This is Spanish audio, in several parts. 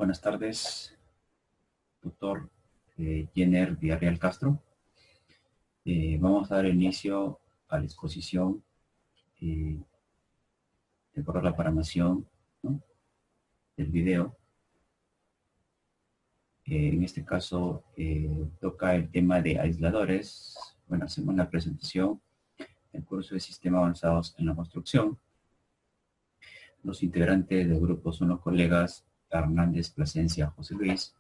Buenas tardes, doctor Jenner Villarreal Castro. Vamos a dar inicio a la exposición de acuerdo a la programación, ¿no?, del video. En este caso toca el tema de aisladores. Bueno, hacemos la presentación del curso de Sistemas Avanzados en la Construcción. Los integrantes del grupo son los colegas Hernández Plasencia José Luis,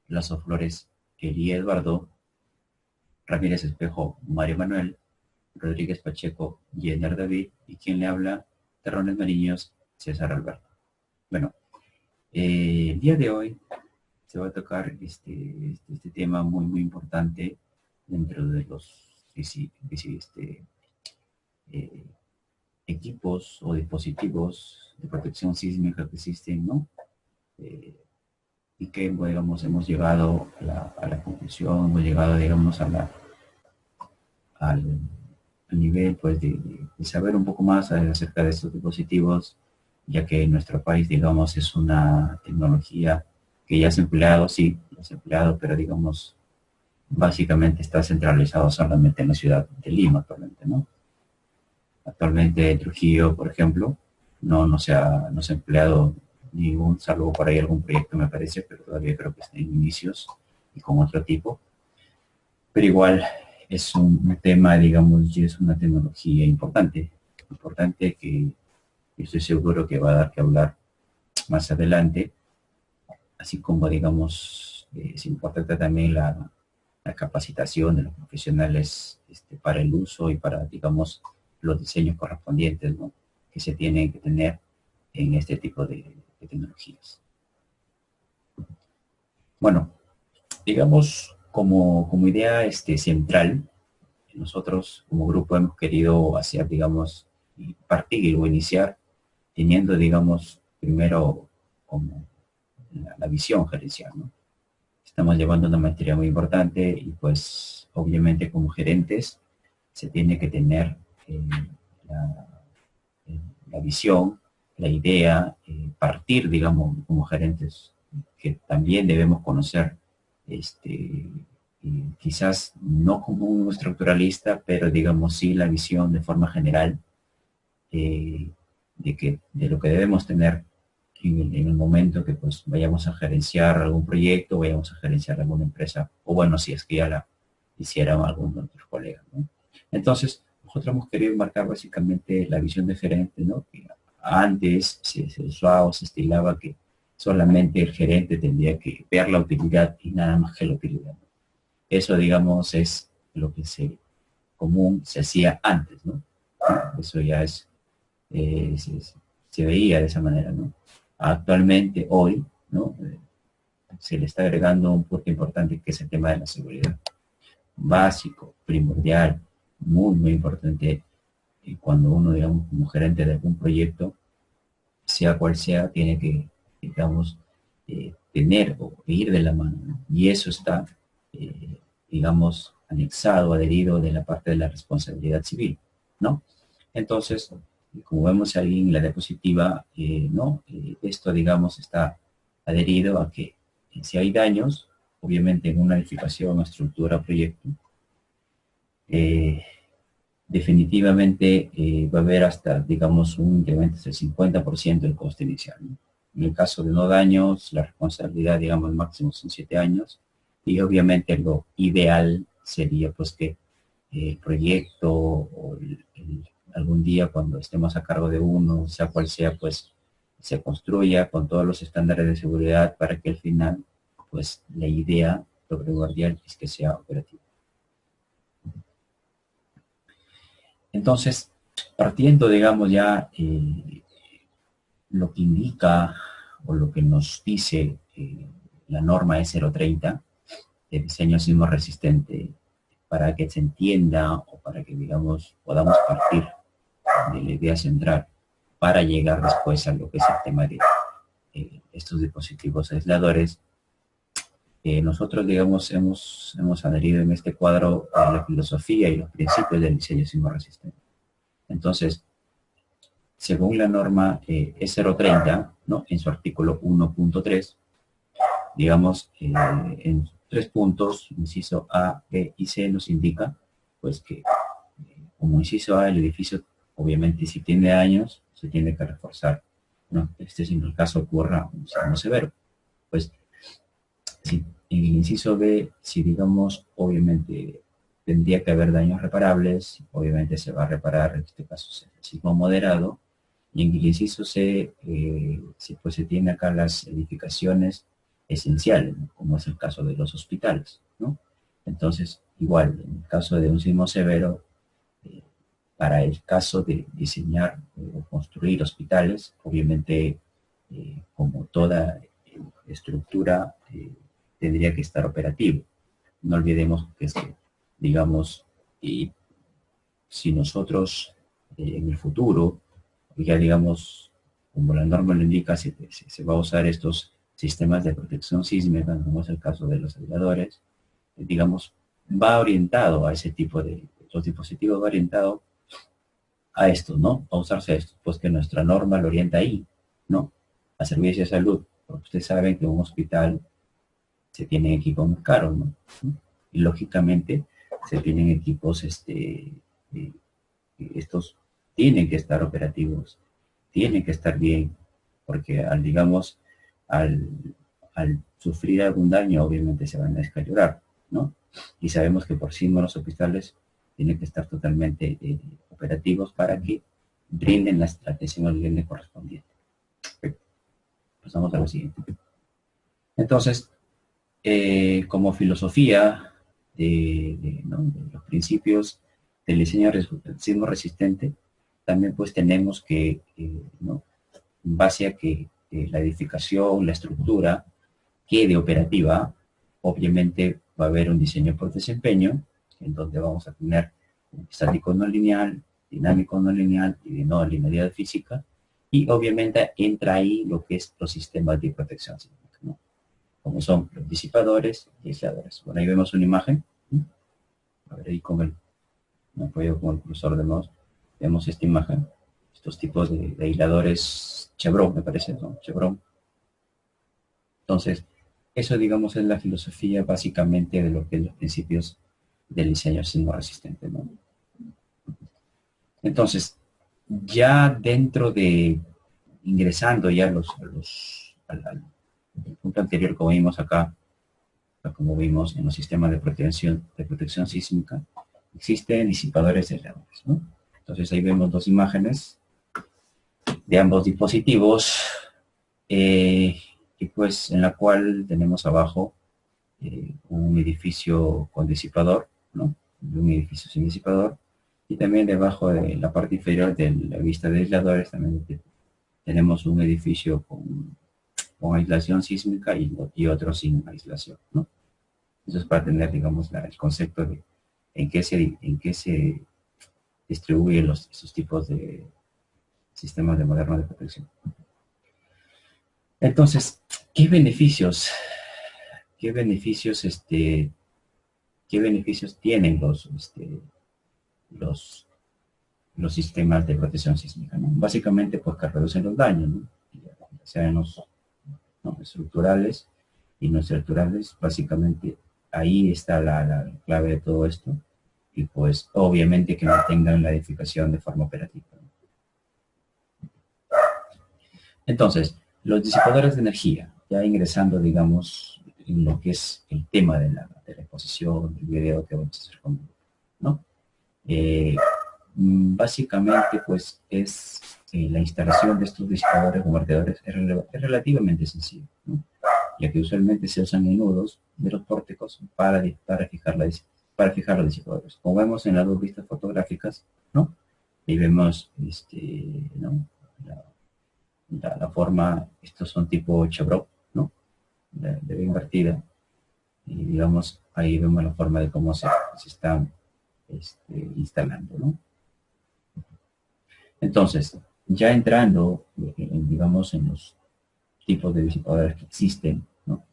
Lazo Flores Elí Eduardo, Ramírez Espejo Mario Manuel, Rodríguez Pacheco Jenner David, y quien le habla, Terrones Mariños César Alberto. Bueno, el día de hoy se va a tocar este tema muy importante dentro de los equipos o dispositivos de protección sísmica que existen, ¿no? Y que, digamos, hemos llegado a la conclusión, hemos llegado, digamos, al nivel, pues, de saber un poco más acerca de estos dispositivos, ya que en nuestro país, digamos, es una tecnología que ya es empleado, sí, es empleado, pero, digamos, básicamente está centralizado solamente en la ciudad de Lima actualmente, ¿no? Actualmente en Trujillo, por ejemplo, no se ha empleado ningún, salvo por ahí algún proyecto, me parece, pero todavía creo que está en inicios y con otro tipo. Pero igual es un tema, digamos, y es una tecnología importante que yo estoy seguro que va a dar que hablar más adelante, así como, digamos, es importante también la capacitación de los profesionales para el uso y para, digamos, los diseños correspondientes, ¿no?, que se tienen que tener en este tipo de tecnologías. Bueno, digamos, como idea central, nosotros como grupo hemos querido hacer, digamos, partir o iniciar teniendo, digamos, primero como la visión gerencial, ¿no? Estamos llevando una materia muy importante y, pues, obviamente como gerentes se tiene que tener la visión, la idea, partir, digamos, como gerentes, que también debemos conocer, quizás no como un estructuralista, pero, digamos, sí la visión de forma general de lo que debemos tener en el momento que, pues, vayamos a gerenciar algún proyecto, vayamos a gerenciar alguna empresa, o bueno, si es que ya la hicieran algunos de nuestros colegas, ¿no? Entonces, nosotros hemos querido marcar básicamente la visión de gerente, ¿no? Que antes se usaba o se estilaba que solamente el gerente tendría que ver la utilidad y nada más que la utilidad, ¿no? Eso, digamos, es lo que se hacía antes, ¿no? Eso ya se veía de esa manera, ¿no? Actualmente, hoy, ¿no?, se le está agregando un punto importante, que es el tema de la seguridad. Básico, primordial, muy importante. Y cuando uno, digamos, como gerente de algún proyecto, sea cual sea, tiene que, digamos, tener o ir de la mano, ¿no? Y eso está, digamos, anexado, adherido de la parte de la responsabilidad civil, ¿no? Entonces, como vemos ahí en la diapositiva, ¿no? Esto, digamos, está adherido a que si hay daños, obviamente en una edificación, estructura o proyecto, definitivamente va a haber hasta, digamos, un incremento del 50% del coste inicial, ¿no? En el caso de no daños, la responsabilidad, digamos, máximo son 7 años, y obviamente lo ideal sería, pues, que el proyecto o algún día, cuando estemos a cargo de uno, sea cual sea, pues se construya con todos los estándares de seguridad para que al final, pues, la idea, lo primordial es que sea operativo. Entonces, partiendo, digamos, ya lo que indica o lo que nos dice la norma E030 de diseño sismo resistente, para que se entienda o para que, digamos, podamos partir de la idea central para llegar después a lo que es el tema de estos dispositivos aisladores. Nosotros, digamos, hemos adherido en este cuadro a la filosofía y los principios del diseño sismo resistente. Entonces, según la norma E030, ¿no?, en su artículo 1.3, digamos, en 3 puntos, inciso A, B y C, nos indica, pues que como inciso A, el edificio, obviamente, si tiene daños, se tiene que reforzar, ¿no? Este es en el caso ocurra un sismo severo. Pues, si en el inciso B, si digamos, obviamente, tendría que haber daños reparables, obviamente se va a reparar, en este caso, el sismo moderado, y en el inciso C, pues se tiene acá las edificaciones esenciales, ¿no? Como es el caso de los hospitales, ¿no? Entonces, igual, en el caso de un sismo severo, eh, para el caso de diseñar o construir hospitales, obviamente, como toda estructura, tendría que estar operativo. No olvidemos que es que, digamos, y si nosotros en el futuro, ya digamos, como la norma lo indica, se va a usar estos sistemas de protección sísmica, como es el caso de los aisladores, digamos, va orientado a ese tipo de, los dispositivos va orientado a esto, ¿no? A usarse esto, pues que nuestra norma lo orienta ahí, ¿no? A servicios de salud, porque ustedes saben que un hospital se tienen equipos muy caros, ¿no? Y lógicamente se tienen equipos, eh, estos tienen que estar operativos, tienen que estar bien, porque al, digamos, al, al sufrir algún daño, obviamente se van a descalibrar, ¿no? Y sabemos que por sí los hospitales tienen que estar totalmente operativos para que brinden la atención al cliente correspondiente. Perfecto. Pasamos a lo siguiente. Entonces, como filosofía ¿no? de los principios del diseño sismo resistente, también pues tenemos que, ¿no? En base a que la edificación, la estructura quede operativa, obviamente va a haber un diseño por desempeño, en donde vamos a tener un estático no lineal, dinámico no lineal y de no linealidad física, y obviamente entra ahí lo que es los sistemas de protección sísmica, ¿no? Como son los disipadores y aisladores. Bueno, ahí vemos una imagen. A ver, ahí con el, me apoyo con el cursor de mouse. Vemos esta imagen. Estos tipos de aisladores Chevron, me parece, ¿no? Chevron. Entonces, eso, digamos, es la filosofía básicamente de lo que es los principios del diseño sismo resistente, ¿no? Entonces, ya dentro de, ingresando ya al punto anterior, como vimos acá, como vimos en los sistemas de protección sísmica, existen disipadores de aisladores, ¿no? Entonces ahí vemos dos imágenes de ambos dispositivos, y pues en la cual tenemos abajo un edificio con disipador, ¿no? Un edificio sin disipador, y también debajo de la parte inferior de la vista de aisladores también tenemos un edificio con aislación sísmica y otro sin aislación, ¿no? Eso es para tener, digamos, el concepto de en qué se distribuyen esos tipos de sistemas de moderno de protección. Entonces, qué beneficios, qué beneficios tienen los, los sistemas de protección sísmica, ¿no? Básicamente, pues que reducen los daños, ¿no? Ya sean los, ¿no? estructurales y no estructurales, básicamente ahí está la clave de todo esto, y pues obviamente que mantengan la edificación de forma operativa. Entonces, los disipadores de energía, ya ingresando, digamos, en lo que es el tema de la exposición, del video que vamos a hacer con, ¿no? Básicamente, pues, es la instalación de estos disipadores o vertedores es relativamente sencillo, ¿no? Ya que usualmente se usan en nudos de los pórticos para fijar los disipadores. Como vemos en las dos vistas fotográficas, ¿no? Ahí vemos, ¿no? La forma, estos son tipo Chevron, ¿no? De invertida. Y digamos, ahí vemos la forma de cómo se están instalando, ¿no? Entonces, ya entrando, digamos, en los tipos de disipadores que existen, ¿no?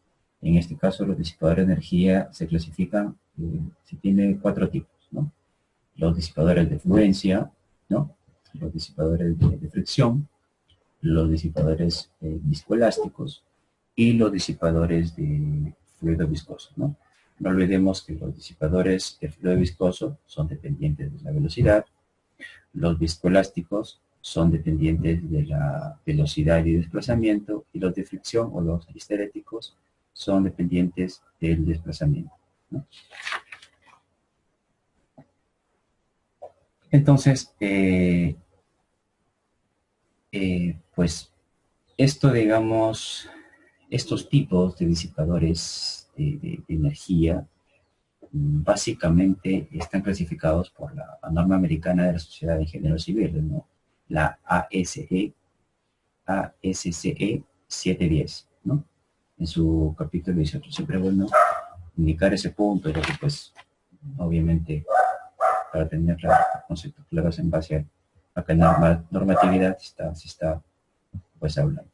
En este caso, los disipadores de energía se clasifican, se tiene 4 tipos, ¿no? Los disipadores de fluencia, ¿no? Los disipadores de fricción, los disipadores viscoelásticos y los disipadores de fluido viscoso, ¿no? No olvidemos que los disipadores de fluido viscoso son dependientes de la velocidad, los viscoelásticos son dependientes de la velocidad y desplazamiento, y los de fricción o los histeréticos son dependientes del desplazamiento, ¿no? Entonces, pues esto, digamos, estos tipos de disipadores de energía básicamente están clasificados por la norma americana de la Sociedad de Ingenieros Civiles, ¿no? La ASCE 710, ¿no? En su capítulo 18. Siempre es bueno indicar ese punto, ya que pues obviamente para tener los conceptos claros en base a qué normatividad se está pues hablando.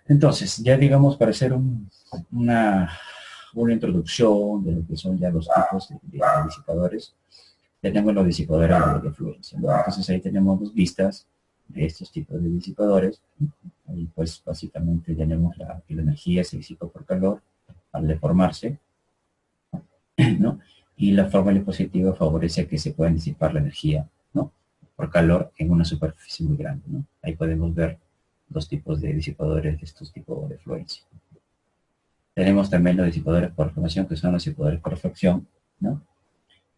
Entonces, ya digamos, para hacer una introducción de lo que son ya los tipos de disipadores, tenemos los disipadores de fluencia, ¿no? Entonces ahí tenemos dos vistas de estos tipos de disipadores. Ahí pues básicamente tenemos que la energía se disipa por calor al deformarse, ¿no? Y la fórmula positiva favorece que se pueda disipar la energía, ¿no? Por calor en una superficie muy grande, ¿no? Ahí podemos ver dos tipos de disipadores de estos tipos de fluencia. Tenemos también los disipadores por formación, que son los disipadores por fracción, ¿no?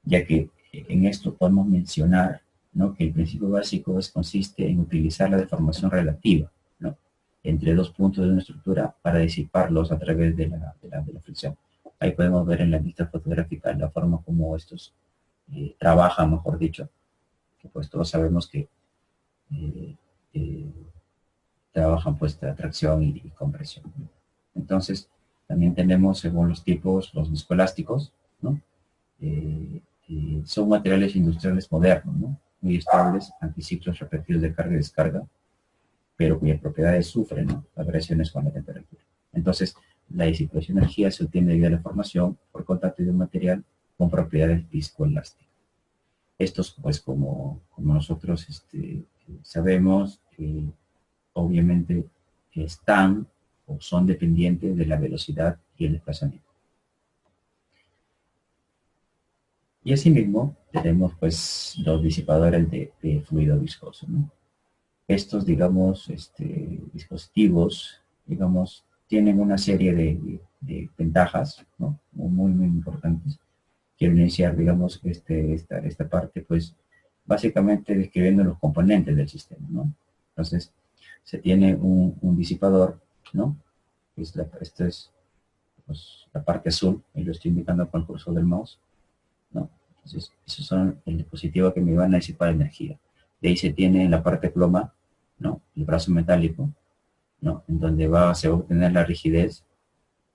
Ya que en esto podemos mencionar, ¿no?, que el principio básico consiste en utilizar la deformación relativa, ¿no?, entre dos puntos de una estructura para disiparlos a través de la fricción. Ahí podemos ver en la vista fotográfica la forma como estos trabajan, mejor dicho, que pues todos sabemos que trabajan pues de atracción y compresión. Entonces, también tenemos, según los tipos, los viscoelásticos, ¿no? Son materiales industriales modernos, ¿no?, muy estables, anticiclos repetidos de carga y descarga, pero cuyas propiedades sufren, ¿no?, variaciones con la temperatura. Entonces, la disipación de energía se obtiene debido a la formación por contacto de un material con propiedades viscoelásticas. Estos, pues, como nosotros sabemos, obviamente están o son dependientes de la velocidad y el desplazamiento. Y asimismo tenemos pues los disipadores de fluido viscoso, ¿no? Estos, digamos, dispositivos, digamos, tienen una serie de ventajas, ¿no?, muy importantes. Quiero iniciar, digamos, esta parte, pues, básicamente describiendo los componentes del sistema, ¿no? Entonces, se tiene un disipador, ¿no? Esta es pues, la parte azul, y lo estoy indicando con el cursor del mouse, ¿no? Entonces, esos son el dispositivo que me van a disipar energía. De ahí se tiene en la parte ploma, ¿no?, el brazo metálico, ¿no?, en donde se va a obtener la rigidez,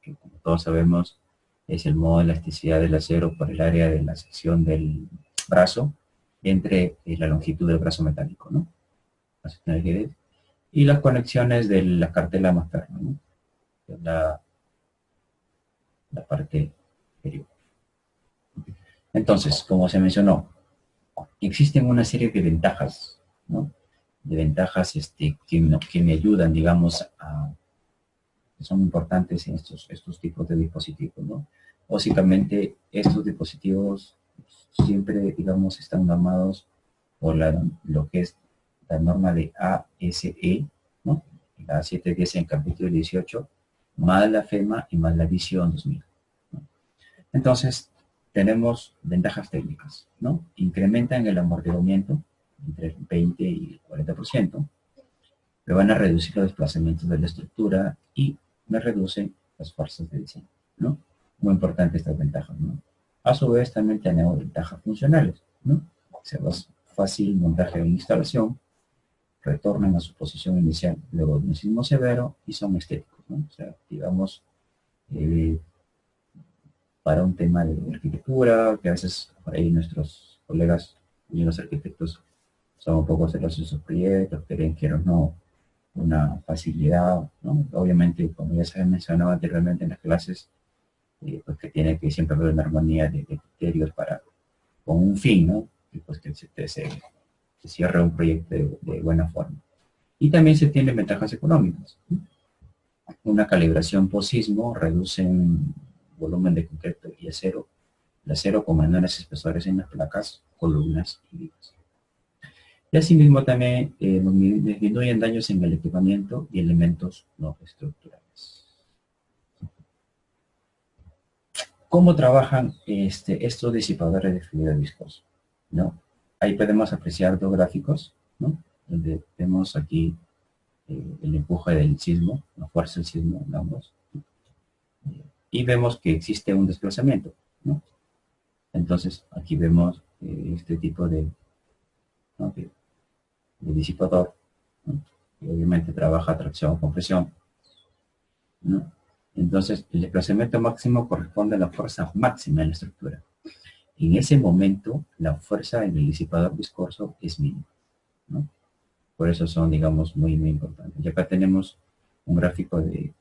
que como todos sabemos es el modo de elasticidad del acero por el área de la sección del brazo entre la longitud del brazo metálico, ¿no? La rigidez. Y las conexiones de la cartela más ferma, ¿no?, la parte inferior. Entonces, como se mencionó, existen una serie de ventajas, ¿no?, de ventajas que me ayudan, digamos, que son importantes en estos tipos de dispositivos, ¿no? Básicamente, estos dispositivos siempre, digamos, están normados por lo que es la norma de ASE, ¿no?, la 710 en capítulo 18, más la FEMA y más la Visión 2000, ¿no? Entonces, tenemos ventajas técnicas, ¿no? Incrementan el amortiguamiento entre el 20 y el 40%, me van a reducir los desplazamientos de la estructura y me reducen las fuerzas de diseño, ¿no? Muy importante estas ventajas, ¿no? A su vez también tenemos ventajas funcionales, ¿no? Se va fácil montaje de instalación, retornan a su posición inicial luego de un sismo severo y son estéticos, ¿no? O sea, digamos, para un tema de arquitectura, que a veces por ahí nuestros colegas y los arquitectos son un poco celosos de sus proyectos, quieren no una facilidad, ¿no? Obviamente, como ya se mencionaba anteriormente en las clases, pues que tiene que siempre haber una armonía de criterios con un fin, ¿no? Y pues que se cierre un proyecto de buena forma. Y también se tienen ventajas económicas, ¿no? una calibración post-sismo reducen volumen de concreto y el acero con menores espesores en las placas, columnas y vigas. Y asimismo también disminuyen daños en el equipamiento y elementos no estructurales. ¿Cómo trabajan estos disipadores de fluido viscoso? ¿No? Ahí podemos apreciar dos gráficos, ¿no? Donde vemos aquí el empuje del sismo, la fuerza del sismo en ambos. Y vemos que existe un desplazamiento, ¿no? Entonces, aquí vemos este tipo ¿no? de disipador, ¿no? Y obviamente trabaja tracción, compresión, ¿no? Entonces, el desplazamiento máximo corresponde a la fuerza máxima en la estructura. En ese momento, la fuerza en el disipador viscoso es mínima, ¿no? Por eso son, digamos, muy importantes. Y acá tenemos un gráfico de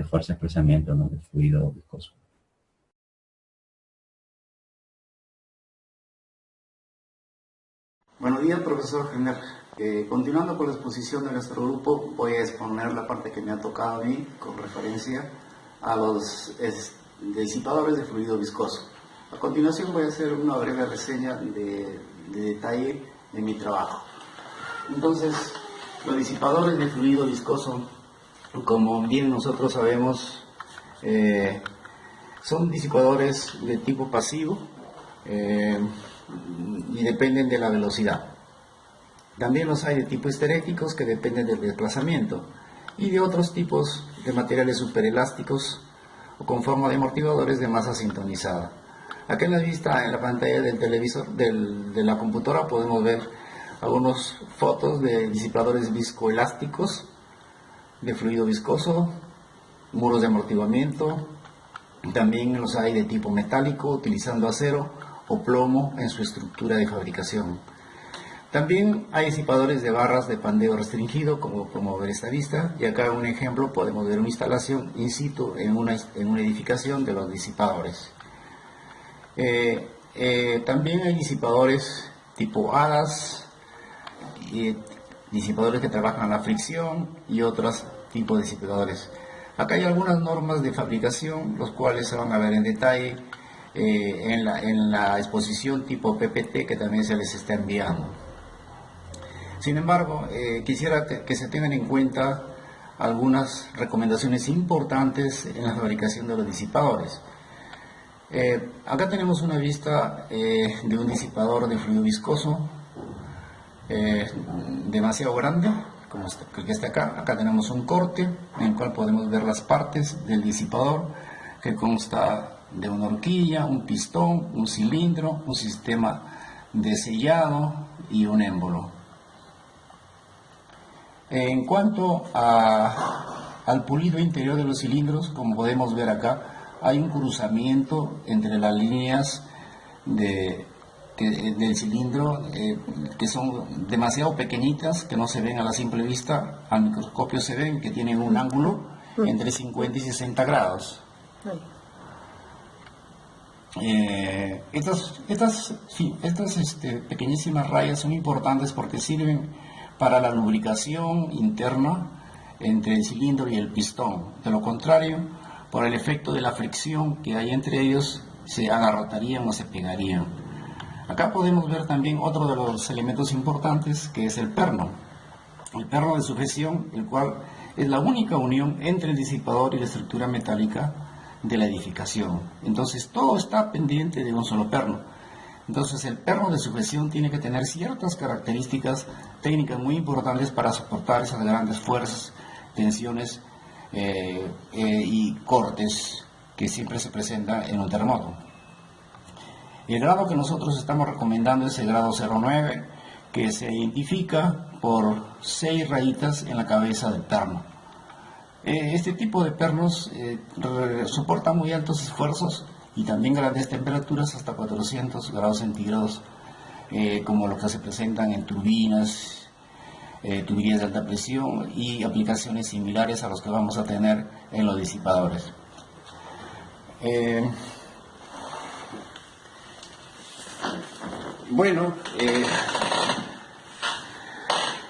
fuerza de desplazamiento, ¿no? De fluido viscoso. Buenos días, profesor Jenner. Continuando con la exposición de nuestro grupo, voy a exponer la parte que me ha tocado a mí con referencia a los disipadores de fluido viscoso. A continuación voy a hacer una breve reseña de detalle de mi trabajo. Entonces, los disipadores de fluido viscoso, como bien nosotros sabemos, son disipadores de tipo pasivo y dependen de la velocidad. También los hay de tipo esteréticos que dependen del desplazamiento y de otros tipos de materiales superelásticos o con forma de amortiguadores de masa sintonizada. Aquí en la pantalla del televisor, de la computadora, podemos ver algunas fotos de disipadores viscoelásticos de fluido viscoso, muros de amortiguamiento. También los hay de tipo metálico, utilizando acero o plomo en su estructura de fabricación. También hay disipadores de barras de pandeo restringido, como podemos ver esta vista, y acá en un ejemplo podemos ver una instalación in situ en una edificación de los disipadores. También hay disipadores tipo hadas, disipadores que trabajan a la fricción y otros tipos de disipadores. Acá hay algunas normas de fabricación, los cuales se van a ver en detalle en la exposición tipo PPT que también se les está enviando. Sin embargo, quisiera que se tengan en cuenta algunas recomendaciones importantes en la fabricación de los disipadores. Acá tenemos una vista de un disipador de fluido viscoso demasiado grande, como el que está acá. Acá tenemos un corte en el cual podemos ver las partes del disipador, que consta de una horquilla, un pistón, un cilindro, un sistema de sellado y un émbolo. En cuanto al pulido interior de los cilindros, como podemos ver acá, hay un cruzamiento entre las líneas del cilindro que son demasiado pequeñitas, que no se ven a la simple vista. Al microscopio se ven que tienen un ángulo entre 50 y 60 grados. Estas pequeñísimas rayas son importantes porque sirven para la lubricación interna entre el cilindro y el pistón. De lo contrario, por el efecto de la fricción que hay entre ellos, se agarrotarían o se pegarían. Acá podemos ver también otro de los elementos importantes, que es el perno. El perno de sujeción, el cual es la única unión entre el disipador y la estructura metálica de la edificación. Entonces todo está pendiente de un solo perno. Entonces el perno de sujeción tiene que tener ciertas características técnicas muy importantes para soportar esas grandes fuerzas, tensiones y cortes que siempre se presentan en un terremoto. El grado que nosotros estamos recomendando es el grado 09, que se identifica por 6 rayitas en la cabeza del perno. Este tipo de pernos soporta muy altos esfuerzos y también grandes temperaturas, hasta 400 grados centígrados, como los que se presentan en turbinas, tuberías de alta presión y aplicaciones similares a los que vamos a tener en los disipadores.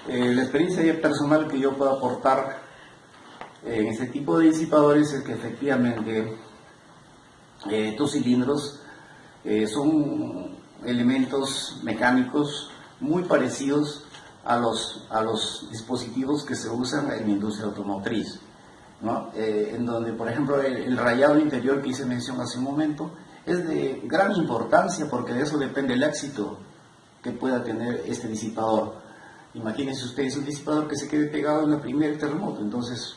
La experiencia personal que yo puedo aportar en este tipo de disipadores es que efectivamente estos cilindros son elementos mecánicos muy parecidos a los dispositivos que se usan en la industria automotriz, ¿no? En donde, por ejemplo, el rayado interior que hice mención hace un momento es de gran importancia porque de eso depende el éxito que pueda tener este disipador. Imagínense ustedes un disipador que se quede pegado en el primer terremoto, entonces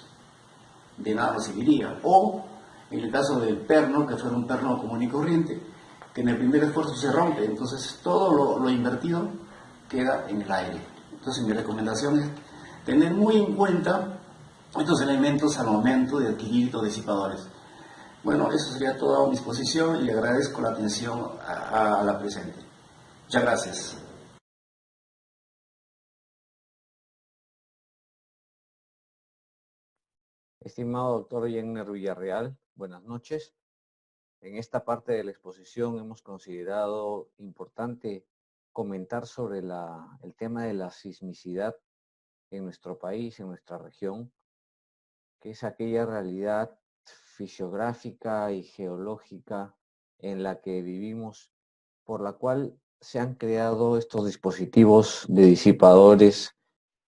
de nada serviría. O en el caso del perno, que fuera un perno común y corriente, que en el primer esfuerzo se rompe, entonces todo lo invertido queda en el aire. Entonces mi recomendación es tener muy en cuenta estos elementos al momento de adquirir los disipadores. Bueno, eso sería toda mi exposición y le agradezco la atención a la presente. Muchas gracias. Estimado doctor Jenner Villarreal, buenas noches. En esta parte de la exposición hemos considerado importante comentar sobre el tema de la sismicidad en nuestro país, en nuestra región, que es aquella realidad fisiográfica y geológica en la que vivimos, por la cual se han creado estos dispositivos de disipadores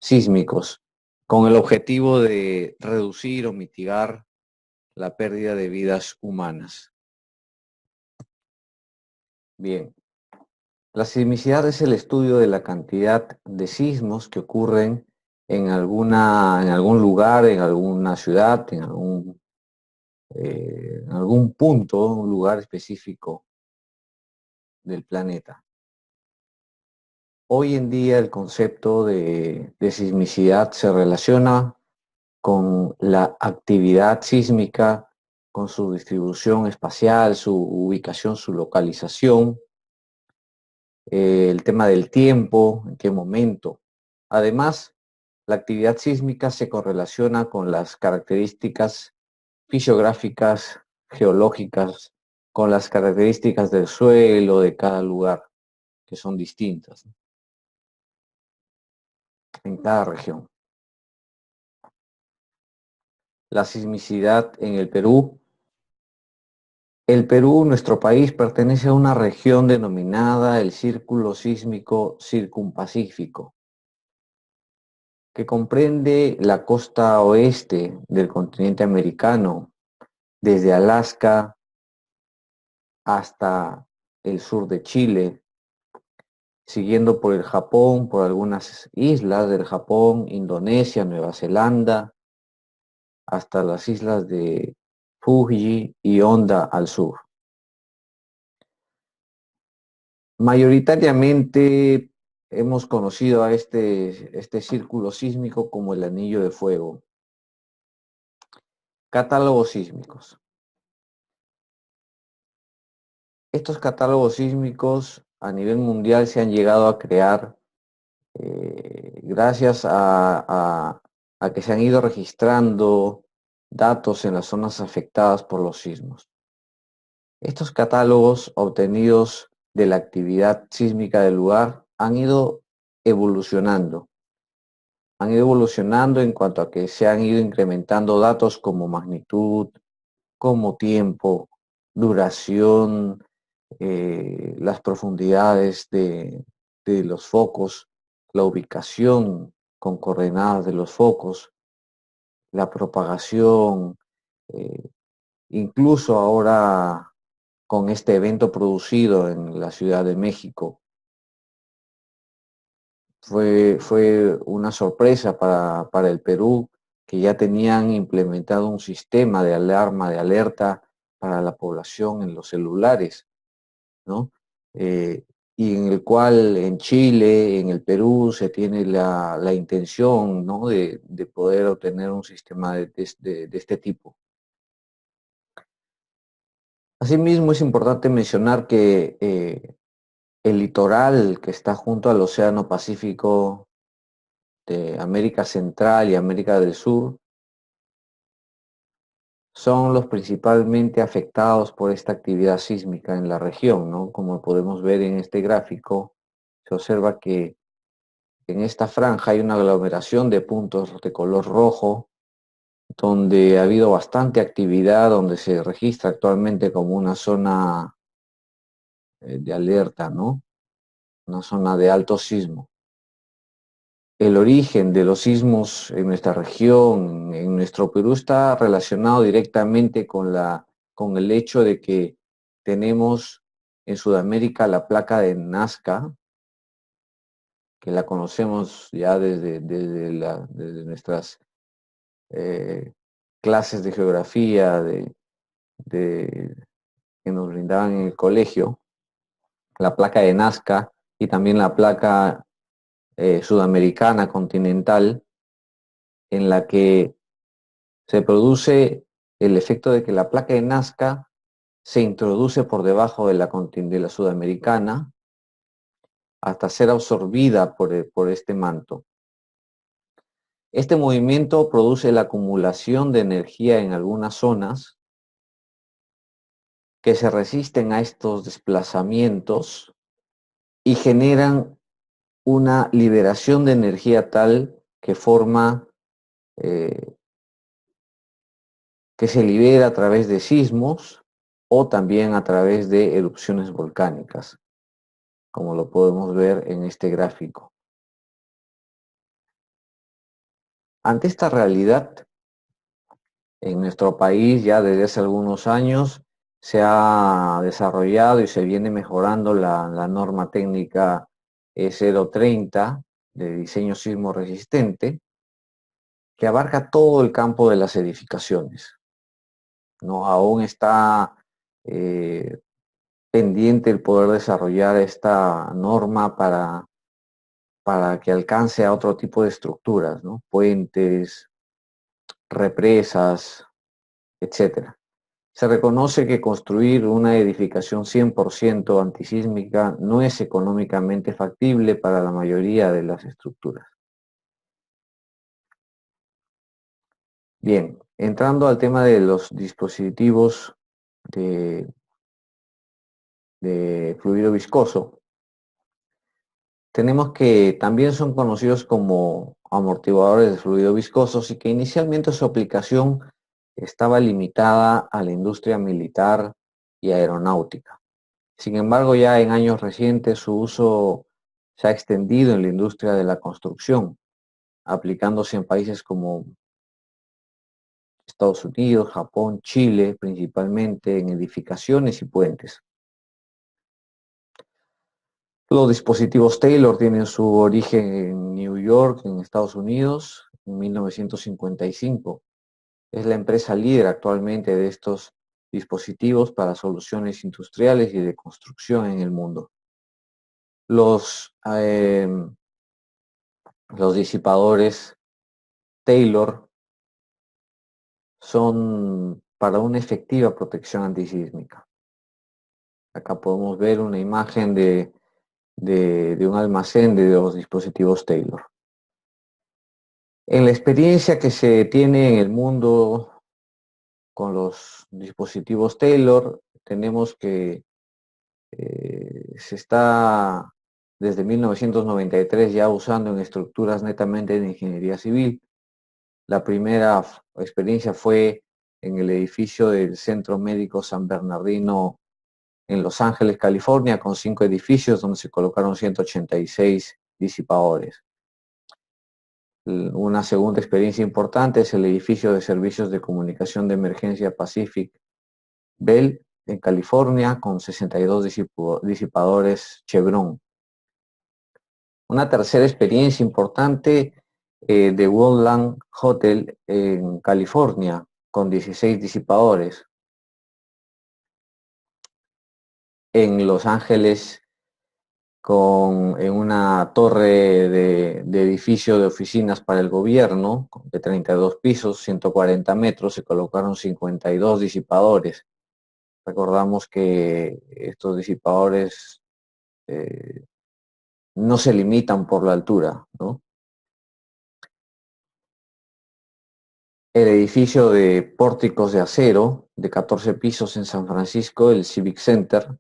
sísmicos, con el objetivo de reducir o mitigar la pérdida de vidas humanas. Bien, la sismicidad es el estudio de la cantidad de sismos que ocurren en algún lugar, en alguna ciudad, en algún punto, un lugar específico del planeta. Hoy en día el concepto de sismicidad se relaciona con la actividad sísmica, con su distribución espacial, su ubicación, su localización, el tema del tiempo, en qué momento. Además, la actividad sísmica se correlaciona con las características fisiográficas, geológicas, con las características del suelo de cada lugar, que son distintas en cada región. La sismicidad en el Perú. El Perú, nuestro país, pertenece a una región denominada el Círculo Sísmico Circumpacífico, que comprende la costa oeste del continente americano, desde Alaska hasta el sur de Chile, siguiendo por el Japón, por algunas islas del Japón, Indonesia, Nueva Zelanda, hasta las islas de Fuji y Honda al sur. Mayoritariamente hemos conocido a este círculo sísmico como el anillo de fuego. Catálogos sísmicos. Estos catálogos sísmicos a nivel mundial se han llegado a crear gracias a que se han ido registrando datos en las zonas afectadas por los sismos. Estos catálogos obtenidos de la actividad sísmica del lugar han ido evolucionando. Han ido evolucionando en cuanto a que se han ido incrementando datos como magnitud, como tiempo, duración, las profundidades de los focos, la ubicación con coordenadas de los focos, la propagación, eh, incluso ahora con este evento producido en la Ciudad de México. Fue una sorpresa para el Perú, que ya tenían implementado un sistema de alarma, de alerta para la población en los celulares, ¿no? Y en el cual en Chile, en el Perú, se tiene la intención, ¿no?, de poder obtener un sistema de este tipo. Asimismo, es importante mencionar que el litoral que está junto al Océano Pacífico de América Central y América del Sur son los principalmente afectados por esta actividad sísmica en la región, ¿no? Como podemos ver en este gráfico, se observa que en esta franja hay una aglomeración de puntos de color rojo, donde ha habido bastante actividad, donde se registra actualmente como una zona de alerta, ¿no? Una zona de alto sismo. El origen de los sismos en nuestra región, en nuestro Perú, está relacionado directamente con el hecho de que tenemos en Sudamérica la placa de Nazca, que la conocemos ya desde nuestras clases de geografía que nos brindaban en el colegio, la placa de Nazca y también la placa sudamericana continental, en la que se produce el efecto de que la placa de Nazca se introduce por debajo de la sudamericana hasta ser absorbida por este manto. Este movimiento produce la acumulación de energía en algunas zonas que se resisten a estos desplazamientos y generan una liberación de energía tal que que se libera a través de sismos o también a través de erupciones volcánicas, como lo podemos ver en este gráfico. Ante esta realidad, en nuestro país ya desde hace algunos años se ha desarrollado y se viene mejorando la norma técnica E030 de diseño sismo resistente, que abarca todo el campo de las edificaciones, ¿no? Aún está pendiente el poder desarrollar esta norma para que alcance a otro tipo de estructuras, ¿no? Puentes, represas, etcétera. Se reconoce que construir una edificación 100% antisísmica no es económicamente factible para la mayoría de las estructuras. Bien, entrando al tema de los dispositivos de fluido viscoso, tenemos que también son conocidos como amortiguadores de fluido viscoso y que inicialmente su aplicación estaba limitada a la industria militar y aeronáutica. Sin embargo, ya en años recientes su uso se ha extendido en la industria de la construcción, aplicándose en países como Estados Unidos, Japón, Chile, principalmente en edificaciones y puentes. Los dispositivos Taylor tienen su origen en New York, en Estados Unidos, en 1955. Es la empresa líder actualmente de estos dispositivos para soluciones industriales y de construcción en el mundo. Los disipadores Taylor son para una efectiva protección antisísmica. Acá podemos ver una imagen de un almacén de los dispositivos Taylor. En la experiencia que se tiene en el mundo con los dispositivos Taylor, tenemos que se está desde 1993 ya usando en estructuras netamente de ingeniería civil. La primera experiencia fue en el edificio del Centro Médico San Bernardino en Los Ángeles, California, con 5 edificios donde se colocaron 186 disipadores. Una segunda experiencia importante es el edificio de servicios de comunicación de emergencia Pacific Bell en California con 62 disipadores Chevron. Una tercera experiencia importante de Woodland Hotel en California con 16 disipadores. En Los Ángeles en una torre de edificio de oficinas para el gobierno de 32 pisos, 140 metros, se colocaron 52 disipadores. Recordamos que estos disipadores no se limitan por la altura, ¿no? El edificio de pórticos de acero de 14 pisos en San Francisco, el Civic Center,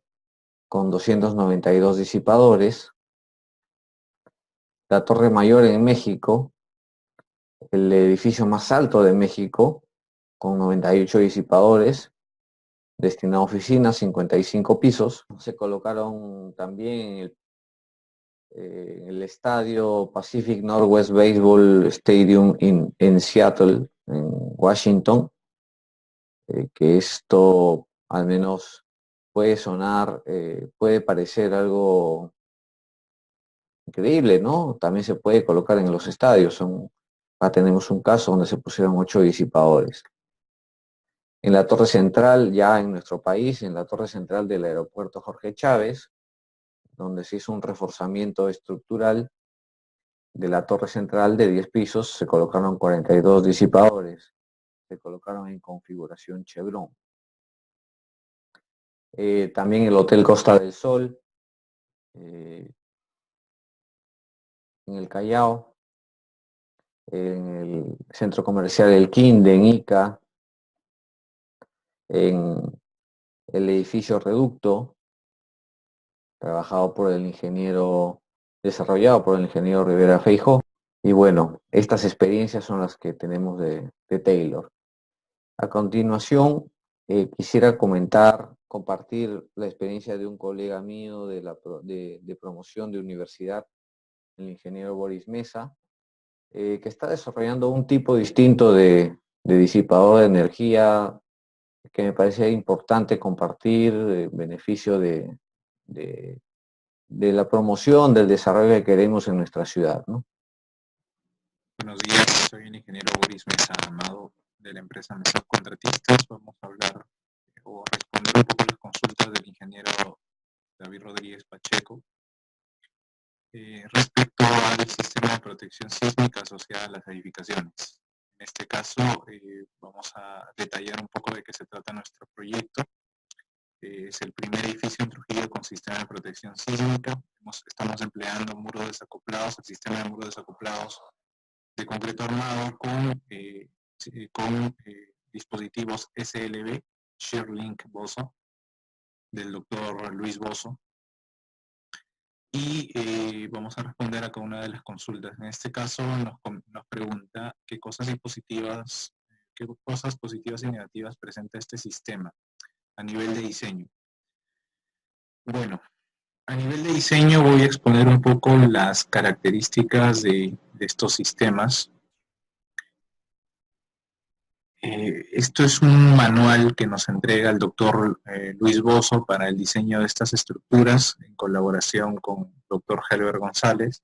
con 292 disipadores. La Torre Mayor en México, el edificio más alto de México, con 98 disipadores, destinado a oficinas, 55 pisos. Se colocaron también en el estadio Pacific Northwest Baseball Stadium en Seattle, en Washington, que esto al menos puede sonar, puede parecer algo increíble, ¿no? También se puede colocar en los estadios. Acá tenemos un caso donde se pusieron 8 disipadores. En la torre central, ya en nuestro país, en la torre central del aeropuerto Jorge Chávez, donde se hizo un reforzamiento estructural de la torre central de 10 pisos, se colocaron 42 disipadores, se colocaron en configuración Chevron. También el Hotel Costa del Sol, en el Callao, en el centro comercial El Quinde, en Ica, en el edificio Reducto, desarrollado por el ingeniero Rivera Feijó. Y bueno, estas experiencias son las que tenemos de Taylor. A continuación, quisiera compartir la experiencia de un colega mío de promoción de universidad, el ingeniero Boris Mesa, que está desarrollando un tipo distinto de disipador de energía que me parece importante compartir, beneficio de, de la promoción, del desarrollo que queremos en nuestra ciudad, ¿no? Buenos días, soy el ingeniero Boris Mesa Amado de la empresa Mesa Contratistas. Vamos a hablar o responder un poco las consultas del ingeniero David Rodríguez Pacheco respecto al sistema de protección sísmica asociada a las edificaciones. En este caso, vamos a detallar un poco de qué se trata nuestro proyecto. Es el primer edificio en Trujillo con sistema de protección sísmica. Estamos empleando muros desacoplados, el sistema de muros desacoplados de concreto armado con dispositivos SLB, ShareLink Boso, del doctor Luis Boso. Y vamos a responder a cada una de las consultas. En este caso nos pregunta qué cosas positivas y negativas presenta este sistema a nivel de diseño. Bueno, a nivel de diseño voy a exponer un poco las características de estos sistemas. Esto es un manual que nos entrega el doctor Luis Boso para el diseño de estas estructuras en colaboración con el doctor Helber González.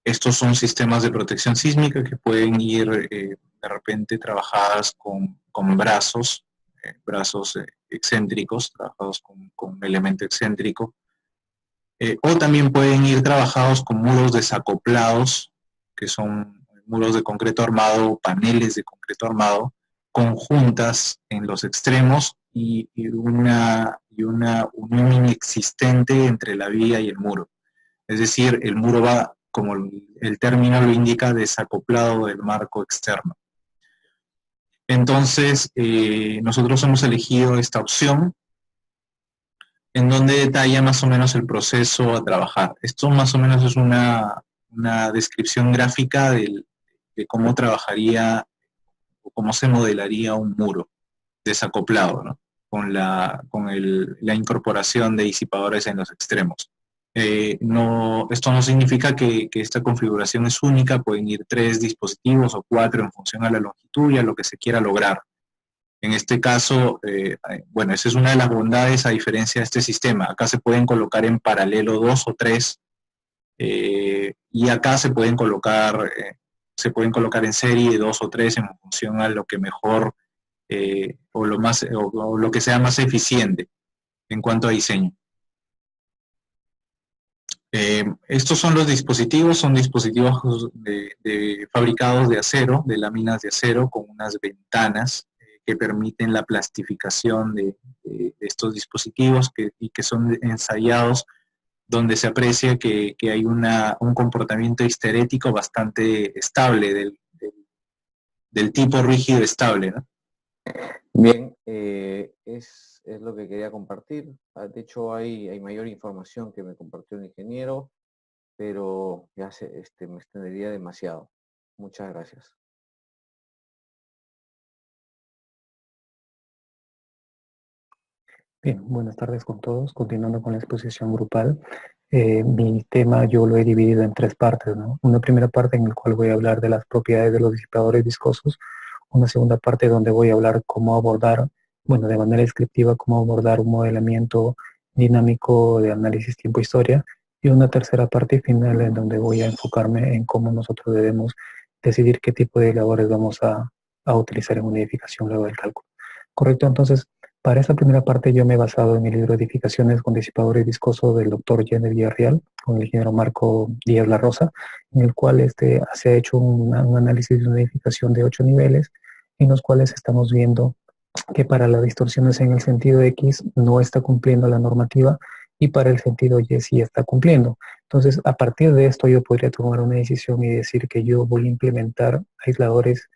Estos son sistemas de protección sísmica que pueden ir de repente trabajadas con brazos excéntricos, trabajados con un elemento excéntrico, o también pueden ir trabajados con muros desacoplados, que son muros de concreto armado o paneles de concreto armado, con juntas en los extremos y una unión inexistente entre la viga y el muro. Es decir, el muro va, como el término lo indica, desacoplado del marco externo. Entonces, nosotros hemos elegido esta opción en donde detalla más o menos el proceso a trabajar. Esto más o menos es una descripción gráfica de cómo trabajaría o cómo se modelaría un muro desacoplado, ¿no? Con la incorporación de disipadores en los extremos. Esto no significa que esta configuración es única, pueden ir 3 dispositivos o 4 en función a la longitud y a lo que se quiera lograr. En este caso, bueno, esa es una de las bondades a diferencia de este sistema. Acá se pueden colocar en paralelo 2 o 3 y acá se pueden colocar en serie 2 o 3 en función a lo que mejor o lo que sea más eficiente en cuanto a diseño. Estos son los dispositivos, son dispositivos fabricados de acero, de láminas de acero con unas ventanas que permiten la plastificación de estos dispositivos y que son ensayados donde se aprecia que hay un comportamiento histerético bastante estable, del tipo rígido estable, ¿no? Bien, es lo que quería compartir. De hecho, hay mayor información que me compartió el ingeniero. pero ya me extendería demasiado. Muchas gracias. Bien, buenas tardes con todos. Continuando con la exposición grupal, mi tema yo lo he dividido en tres partes, ¿no? Una primera parte en la cual voy a hablar de las propiedades de los disipadores viscosos, una segunda parte donde voy a hablar cómo abordar, bueno, de manera descriptiva, cómo abordar un modelamiento dinámico de análisis tiempo-historia, y una tercera parte final en donde voy a enfocarme en cómo nosotros debemos decidir qué tipo de labores vamos a utilizar en una edificación luego del cálculo. Correcto, entonces, para esta primera parte yo me he basado en el libro Edificaciones con disipadores viscosos del doctor Jenner Villarreal, con el ingeniero Marco Díaz La Rosa, en el cual se ha hecho un análisis de una edificación de 8 niveles, en los cuales estamos viendo que para las distorsiones en el sentido X no está cumpliendo la normativa y para el sentido Y sí está cumpliendo. Entonces, a partir de esto yo podría tomar una decisión y decir que yo voy a implementar aisladores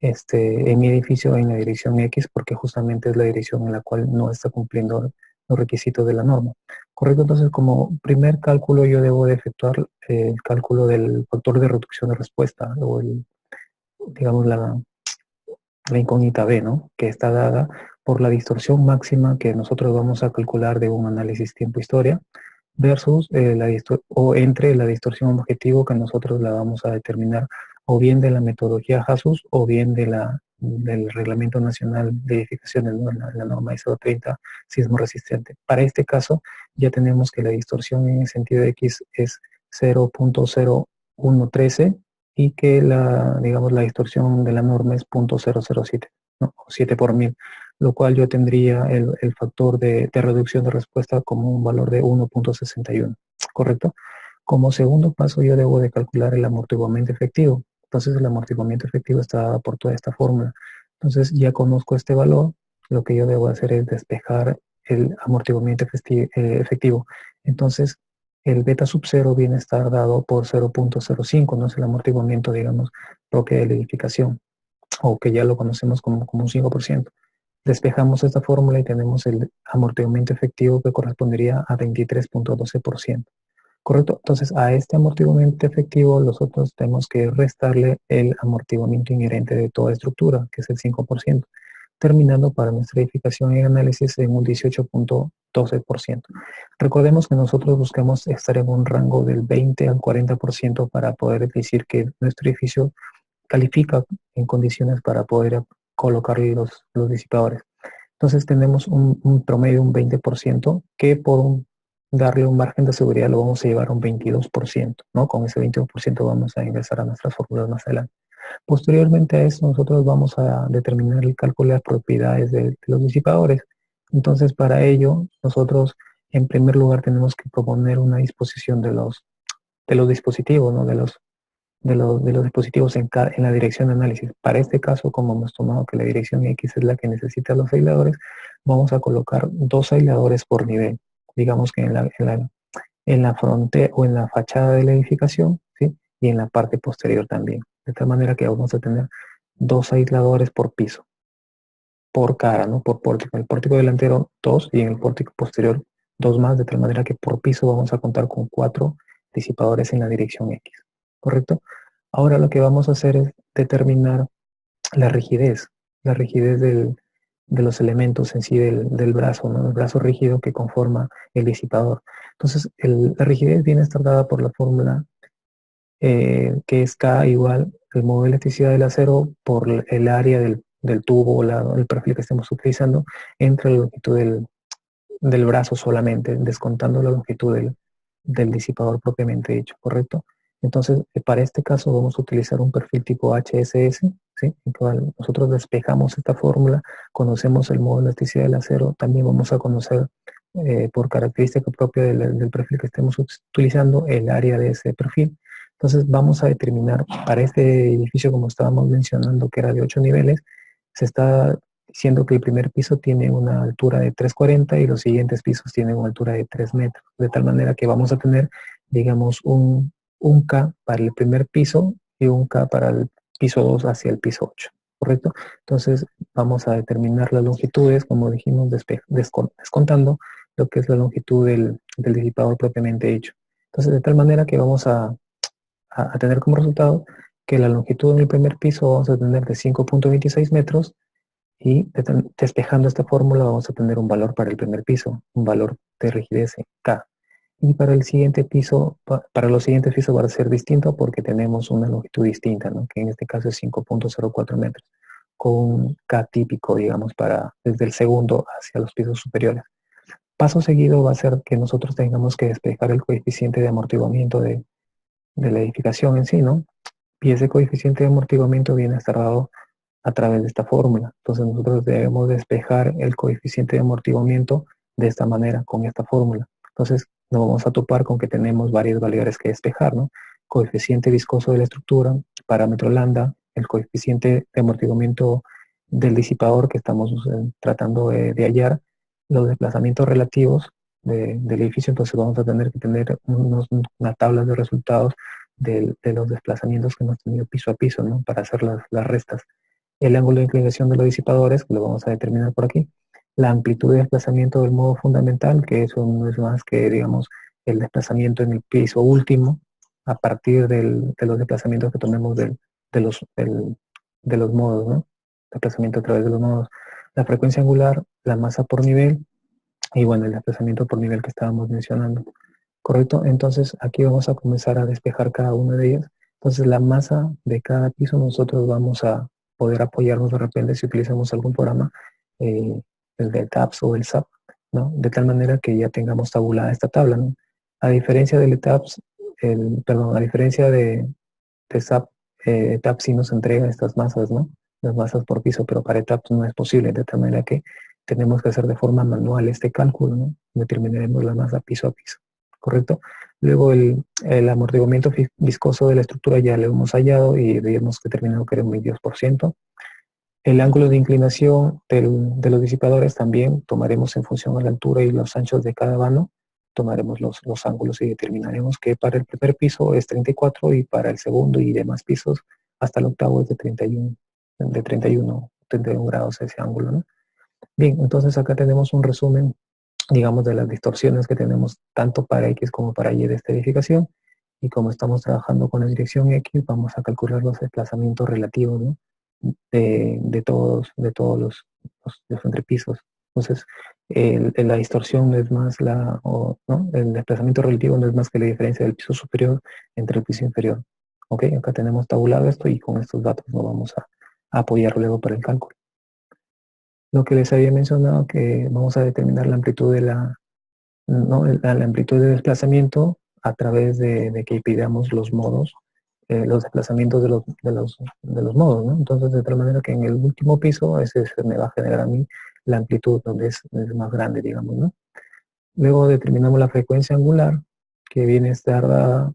en mi edificio en la dirección X porque justamente es la dirección en la cual no está cumpliendo los requisitos de la norma. Correcto, entonces como primer cálculo yo debo de efectuar el cálculo del factor de reducción de respuesta o digamos la incógnita B, ¿no? Que está dada por la distorsión máxima que nosotros vamos a calcular de un análisis tiempo-historia versus o entre la distorsión objetivo que nosotros la vamos a determinar o bien de la metodología HASUS o bien del Reglamento Nacional de Edificaciones, ¿no? la norma ISO 30 sismo resistente. Para este caso ya tenemos que la distorsión en el sentido X es 0.0113 y que digamos, la distorsión de la norma es 0.007, ¿no? O 7 por 1000, lo cual yo tendría el factor de reducción de respuesta como un valor de 1.61, ¿correcto? Como segundo paso yo debo de calcular el amortiguamiento efectivo. Entonces el amortiguamiento efectivo está dado por toda esta fórmula. Entonces ya conozco este valor, lo que yo debo hacer es despejar el amortiguamiento efectivo. Entonces el beta sub 0 viene a estar dado por 0.05, no es el amortiguamiento, digamos, propio de la edificación, o que ya lo conocemos como un 5%. Despejamos esta fórmula y tenemos el amortiguamiento efectivo que correspondería a 23.12%. ¿Correcto? Entonces, a este amortiguamiento efectivo nosotros tenemos que restarle el amortiguamiento inherente de toda estructura, que es el 5%, terminando para nuestra edificación y análisis en un 18.12%. Recordemos que nosotros buscamos estar en un rango del 20 al 40% para poder decir que nuestro edificio califica en condiciones para poder colocar los disipadores. Entonces tenemos un promedio, un 20%, que por darle un margen de seguridad lo vamos a llevar a un 22%, ¿no? Con ese 22% vamos a ingresar a nuestras fórmulas más adelante. Posteriormente a eso nosotros vamos a determinar el cálculo de las propiedades de los disipadores. Entonces para ello nosotros en primer lugar tenemos que proponer una disposición de los dispositivos, ¿no? De los dispositivos en la dirección de análisis. Para este caso, como hemos tomado que la dirección X es la que necesita los aisladores, vamos a colocar 2 aisladores por nivel. Digamos que en la frontera o en la fachada de la edificación, ¿sí? Y en la parte posterior también. De tal manera que vamos a tener 2 aisladores por piso, por cara, ¿no? Por pórtico. En el pórtico delantero 2 y en el pórtico posterior 2 más, de tal manera que por piso vamos a contar con 4 disipadores en la dirección X. ¿Correcto? Ahora lo que vamos a hacer es determinar la rigidez de los elementos en sí del brazo, ¿no? El brazo rígido que conforma el disipador. Entonces, la rigidez viene a estar dada por la fórmula que es K igual el modo de elasticidad del acero por el área del tubo o el perfil que estemos utilizando entre la longitud del brazo solamente, descontando la longitud del disipador propiamente dicho, ¿correcto? Entonces, para este caso vamos a utilizar un perfil tipo HSS, ¿sí? En el cual nosotros despejamos esta fórmula, conocemos el modo de elasticidad del acero, también vamos a conocer por característica propia del perfil que estemos utilizando el área de ese perfil. Entonces vamos a determinar para este edificio, como estábamos mencionando, que era de 8 niveles, se está diciendo que el primer piso tiene una altura de 3,40 y los siguientes pisos tienen una altura de 3 metros, de tal manera que vamos a tener, digamos, un K para el primer piso y un K para el piso 2 hacia el piso 8, ¿correcto? Entonces vamos a determinar las longitudes, como dijimos, descontando lo que es la longitud del disipador propiamente dicho. Entonces, de tal manera que vamos a tener como resultado que la longitud en el primer piso vamos a tener de 5.26 metros y despejando esta fórmula vamos a tener un valor para el primer piso, un valor de rigidez K. Y para el siguiente piso, para los siguientes pisos va a ser distinto porque tenemos una longitud distinta, ¿no? Que en este caso es 5.04 metros, con un K típico, digamos, desde el segundo hacia los pisos superiores. Paso seguido va a ser que nosotros tengamos que despejar el coeficiente de amortiguamiento de la edificación en sí, ¿no? Y ese coeficiente de amortiguamiento viene dado a través de esta fórmula. Entonces nosotros debemos despejar el coeficiente de amortiguamiento de esta manera, con esta fórmula. Entonces nos vamos a topar con que tenemos varias variables que despejar, ¿no? Coeficiente viscoso de la estructura, parámetro lambda, el coeficiente de amortiguamiento del disipador que estamos tratando de hallar, los desplazamientos relativos del edificio. Entonces vamos a tener que tener una tabla de resultados de los desplazamientos que hemos tenido piso a piso, ¿no? Para hacer las restas. El ángulo de inclinación de los disipadores, que lo vamos a determinar por aquí. La amplitud de desplazamiento del modo fundamental, que eso no es más que, digamos, el desplazamiento en el piso último, a partir de los desplazamientos que tomemos de los modos, ¿no? Desplazamiento a través de los modos. La frecuencia angular, la masa por nivel, y bueno, el desplazamiento por nivel que estábamos mencionando. ¿Correcto? Entonces aquí vamos a comenzar a despejar cada una de ellas. Entonces la masa de cada piso nosotros vamos a poder apoyarnos de repente si utilizamos algún programa, el de TAPS o el SAP, ¿no? De tal manera que ya tengamos tabulada esta tabla, ¿no? A diferencia del TAPS, a diferencia de SAP, TAPS sí nos entrega estas masas, ¿no? Las masas por piso, pero para TAPS no es posible, de tal manera que tenemos que hacer de forma manual este cálculo, ¿no? Determinaremos la masa piso a piso, ¿correcto? Luego el amortiguamiento viscoso de la estructura ya lo hemos hallado y habíamos determinado que era un 22%. El ángulo de inclinación de los disipadores también tomaremos en función a la altura y los anchos de cada vano, tomaremos los ángulos y determinaremos que para el primer piso es 34 y para el segundo y demás pisos hasta el octavo es de 31 grados ese ángulo, ¿no? Bien, entonces acá tenemos un resumen, digamos, de las distorsiones que tenemos tanto para X como para Y de esta edificación. Y como estamos trabajando con la dirección X, vamos a calcular los desplazamientos relativos, ¿no? de todos los entrepisos. Entonces, la distorsión no es más ¿no? El desplazamiento relativo no es más que la diferencia del piso superior entre el piso inferior. Ok, acá tenemos tabulado esto y con estos datos nos vamos a apoyar luego para el cálculo. Lo que les había mencionado, que vamos a determinar la amplitud de ¿no? la amplitud de desplazamiento a través de que pidamos los modos, los desplazamientos de los modos, ¿no? Entonces, de tal manera que en el último piso, ese se me va a generar a mí la amplitud donde es más grande, digamos, ¿no? Luego determinamos la frecuencia angular, que viene a estar dada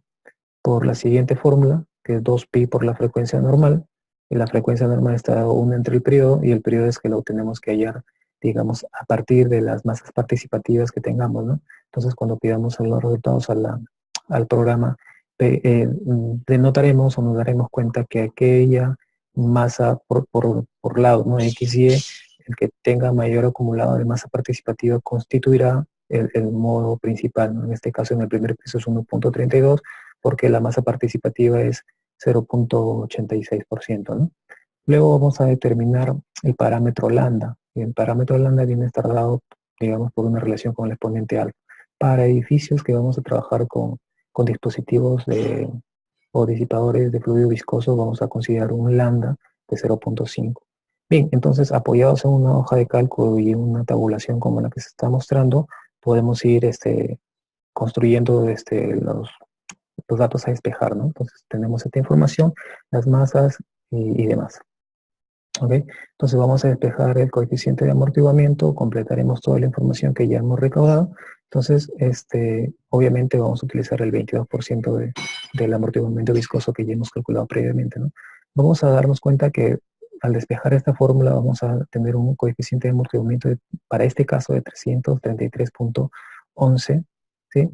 por la siguiente fórmula, que es 2pi por la frecuencia normal. Y la frecuencia normal está una entre el periodo, y el periodo es que lo tenemos que hallar, digamos, a partir de las masas participativas que tengamos, ¿no? Entonces, cuando pidamos los resultados al programa, denotaremos o nos daremos cuenta que aquella masa por lado, ¿no? X y Y, el que tenga mayor acumulado de masa participativa constituirá el modo principal, ¿no? En este caso, en el primer piso es 1.32, porque la masa participativa es 0.86%, ¿no? Luego vamos a determinar el parámetro lambda. Y el parámetro lambda viene a estar dado, digamos, por una relación con el exponente alfa. Para edificios que vamos a trabajar con dispositivos o disipadores de fluido viscoso, vamos a considerar un lambda de 0.5. Bien, entonces, apoyados en una hoja de cálculo y una tabulación como la que se está mostrando, podemos ir construyendo los datos a despejar, ¿no? Entonces, tenemos esta información, las masas y demás. ¿Ok? Entonces vamos a despejar el coeficiente de amortiguamiento, completaremos toda la información que ya hemos recaudado. Entonces, obviamente vamos a utilizar el 22% del amortiguamiento viscoso que ya hemos calculado previamente, ¿no? Vamos a darnos cuenta que al despejar esta fórmula vamos a tener un coeficiente de amortiguamiento para este caso de 333.11, ¿sí?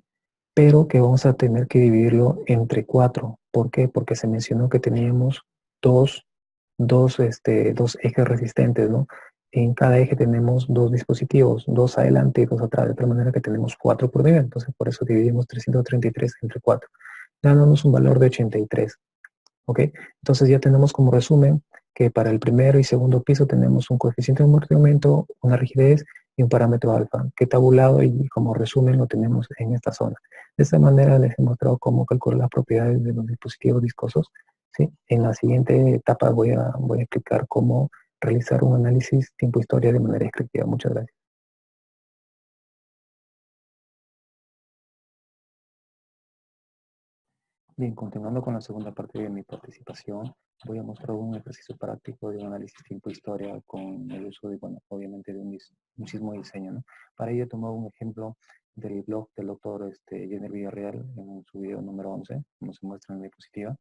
Pero que vamos a tener que dividirlo entre 4. ¿Por qué? Porque se mencionó que teníamos dos ejes resistentes, ¿no? en cada eje tenemos dos dispositivos, dos adelante y dos atrás, de tal manera que tenemos 4 por nivel. Entonces, por eso dividimos 333 entre 4, dándonos un valor de 83. ¿Ok? Entonces ya tenemos como resumen que para el primero y segundo piso tenemos un coeficiente de amortiguamiento, una rigidez y un parámetro alfa, que tabulado y como resumen lo tenemos en esta zona. De esta manera les he mostrado cómo calcular las propiedades de los dispositivos viscosos. ¿Sí? En la siguiente etapa voy a explicar cómo realizar un análisis tiempo-historia de manera descriptiva. Muchas gracias. Bien, continuando con la segunda parte de mi participación, voy a mostrar un ejercicio práctico de un análisis tiempo-historia con el uso de, bueno, obviamente de un mismo diseño, ¿no? Para ello he tomado un ejemplo del blog del doctor Jenner Villarreal en su video número 11, como se muestra en la diapositiva.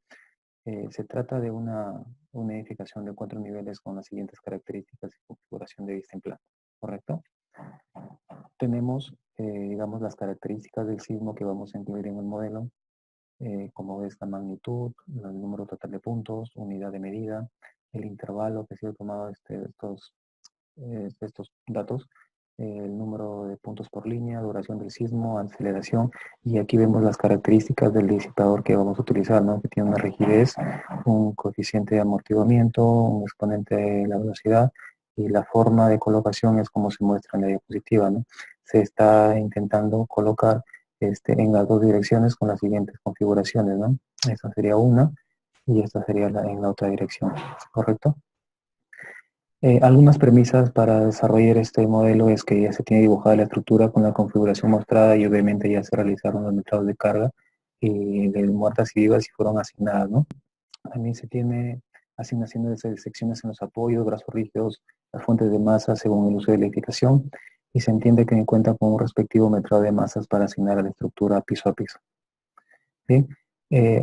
Se trata de una edificación de 4 niveles con las siguientes características y configuración de vista en plano, ¿correcto? Tenemos, digamos, las características del sismo que vamos a incluir en el modelo, como es la magnitud, el número total de puntos, unidad de medida, el intervalo que ha sido tomado estos datos, el número de puntos por línea, duración del sismo, aceleración, y aquí vemos las características del disipador que vamos a utilizar, ¿no? Que tiene una rigidez, un coeficiente de amortiguamiento, un exponente de la velocidad, y la forma de colocación es como se muestra en la diapositiva, ¿no? Se está intentando colocar en las dos direcciones con las siguientes configuraciones, ¿no? Esta sería una y esta sería en la otra dirección, ¿correcto? Algunas premisas para desarrollar este modelo es que ya se tiene dibujada la estructura con la configuración mostrada y obviamente ya se realizaron los metrados de carga y de muertas y vivas y fueron asignadas, ¿no? También se tiene asignaciones de secciones en los apoyos, brazos rígidos, las fuentes de masa según el uso de la edificación, y se entiende que cuenta con un respectivo metrado de masas para asignar a la estructura piso a piso. Bien,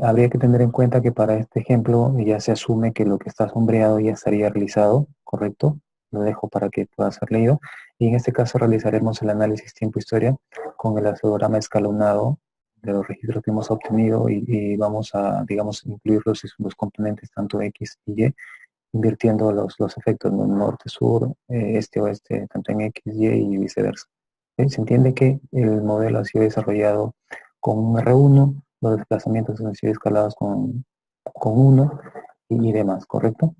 habría que tener en cuenta que para este ejemplo ya se asume que lo que está sombreado ya estaría realizado, ¿correcto? Lo dejo para que pueda ser leído. Y en este caso realizaremos el análisis tiempo-historia con el acelerador escalonado de los registros que hemos obtenido y vamos a, digamos, incluir los componentes tanto X y Y, invirtiendo los efectos, ¿no? Norte-sur, este-oeste, tanto en X, Y y viceversa. ¿Sí? Se entiende que el modelo ha sido desarrollado con un R1, los desplazamientos han sido escalados con 1 y demás, ¿correcto?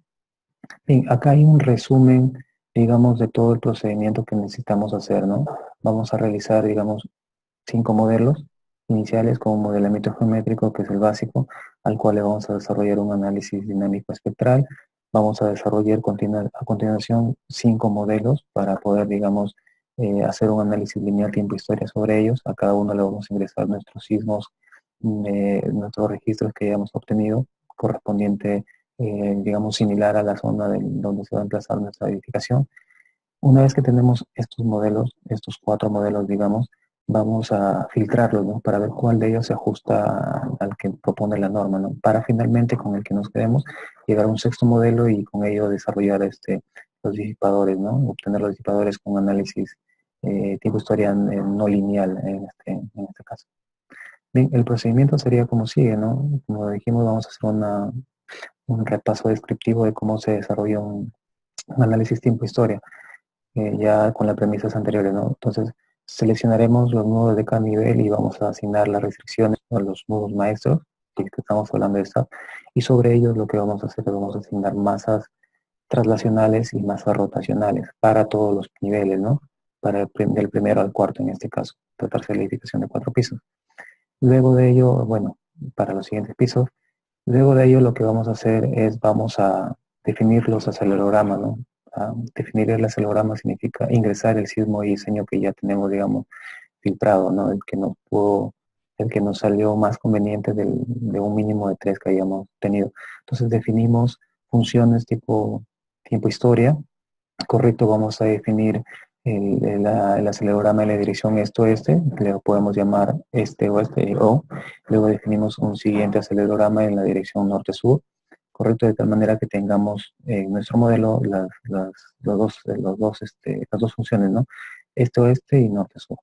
Bien, acá hay un resumen, digamos, de todo el procedimiento que necesitamos hacer, ¿no? Vamos a realizar, digamos, 5 modelos iniciales con un modelamiento geométrico, que es el básico, al cual le vamos a desarrollar un análisis dinámico espectral. Vamos a desarrollar a continuación 5 modelos para poder, digamos, hacer un análisis lineal tiempo-historia sobre ellos. A cada uno le vamos a ingresar nuestros sismos, nuestros registros que hayamos obtenido, correspondiente, digamos, similar a la zona donde se va a emplazar nuestra edificación. Una vez que tenemos estos modelos, estos 4 modelos, digamos, vamos a filtrarlos, ¿no? Para ver cuál de ellos se ajusta al que propone la norma, ¿no? Para finalmente, con el que nos quedemos, llegar a un sexto modelo y con ello desarrollar los disipadores, ¿no? Obtener los disipadores con análisis tipo historia no lineal en este caso. Bien, el procedimiento sería como sigue, ¿no? Como dijimos, vamos a hacer un repaso descriptivo de cómo se desarrolla un análisis tiempo-historia. Ya con las premisas anteriores, ¿no? Entonces, seleccionaremos los nudos de cada nivel y vamos a asignar las restricciones a los nudos maestros, que estamos hablando de SAP, y sobre ellos lo que vamos a hacer es vamos a asignar masas traslacionales y masas rotacionales para todos los niveles, ¿no? Del primero al cuarto en este caso, tratarse de la edificación de 4 pisos. Luego de ello, bueno, para los siguientes pisos, luego de ello lo que vamos a hacer es vamos a definir los acelerogramas, ¿no? Definir el acelerograma significa ingresar el sismo y diseño que ya tenemos, digamos, filtrado, ¿no? El que nos salió más conveniente de un mínimo de 3 que hayamos tenido. Entonces definimos funciones tipo tiempo-historia, correcto, vamos a definir el acelerograma de la dirección esto-oeste, que lo podemos llamar este-oeste o. Luego definimos un siguiente acelerograma en la dirección norte-sur, correcto, de tal manera que tengamos en nuestro modelo las dos funciones, ¿no? Este-oeste y norte-sur.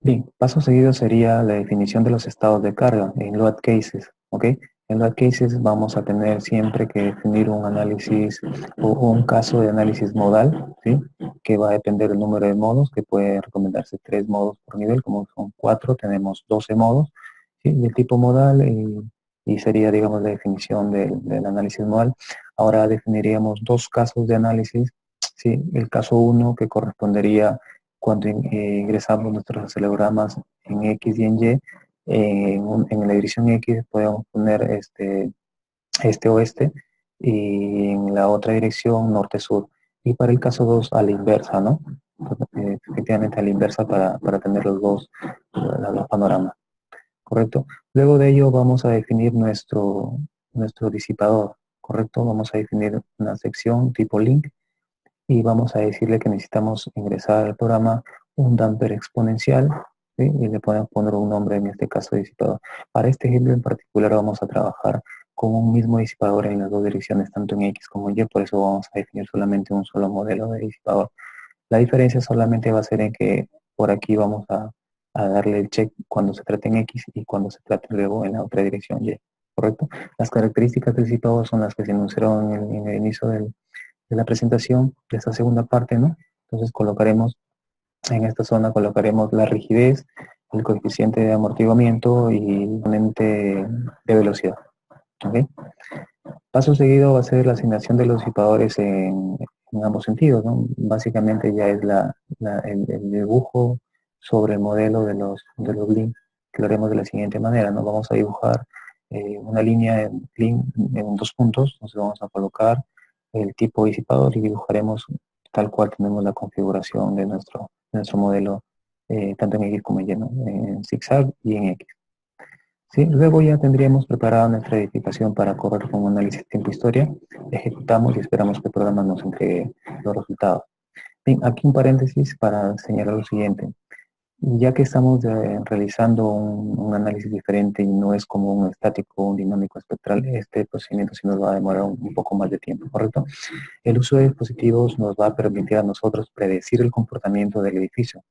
Bien, paso seguido sería la definición de los estados de carga en load cases, ¿ok? En los cases vamos a tener siempre que definir un análisis o un caso de análisis modal, ¿sí? Que va a depender del número de modos, que puede recomendarse 3 modos por nivel, como son 4, tenemos 12 modos, ¿sí? Del tipo modal y sería, digamos, la definición del análisis modal. Ahora definiríamos 2 casos de análisis, ¿sí? El caso 1 que correspondería cuando ingresamos nuestros acelerogramas en X y en Y. En la dirección X podemos poner este-oeste y en la otra dirección norte-sur. Y para el caso 2 a la inversa, ¿no? Efectivamente a la inversa para tener los dos panoramas, ¿correcto? Luego de ello vamos a definir nuestro disipador, ¿correcto? Vamos a definir una sección tipo link y vamos a decirle que necesitamos ingresar al programa un damper exponencial, ¿sí? Y le podemos poner un nombre, en este caso disipador. Para este ejemplo en particular vamos a trabajar con un mismo disipador en las dos direcciones, tanto en X como en Y, por eso vamos a definir solamente un solo modelo de disipador. La diferencia solamente va a ser en que por aquí vamos a darle el check cuando se trate en X y cuando se trate luego en la otra dirección Y, ¿correcto? Las características del disipador son las que se enunciaron en el inicio de la presentación de esta segunda parte, ¿no? Entonces colocaremos, en esta zona colocaremos la rigidez, el coeficiente de amortiguamiento y el componente de velocidad, ¿ok? Paso seguido va a ser la asignación de los disipadores en ambos sentidos, ¿no? Básicamente ya es el dibujo sobre el modelo de los links, que lo haremos de la siguiente manera, ¿no? Vamos a dibujar una línea en link en 2 puntos, entonces vamos a colocar el tipo disipador y dibujaremos tal cual tenemos la configuración de nuestro modelo, tanto en X como en Y, ¿no? En zigzag y en X. ¿Sí? Luego ya tendríamos preparada nuestra edificación para correr con un análisis tiempo-historia. Ejecutamos y esperamos que el programa nos entregue los resultados. Bien, aquí un paréntesis para señalar lo siguiente. Ya que estamos realizando un análisis diferente y no es como un estático o un dinámico espectral, este procedimiento sí nos va a demorar un poco más de tiempo, ¿correcto? El uso de dispositivos nos va a permitir a nosotros predecir el comportamiento del edificio,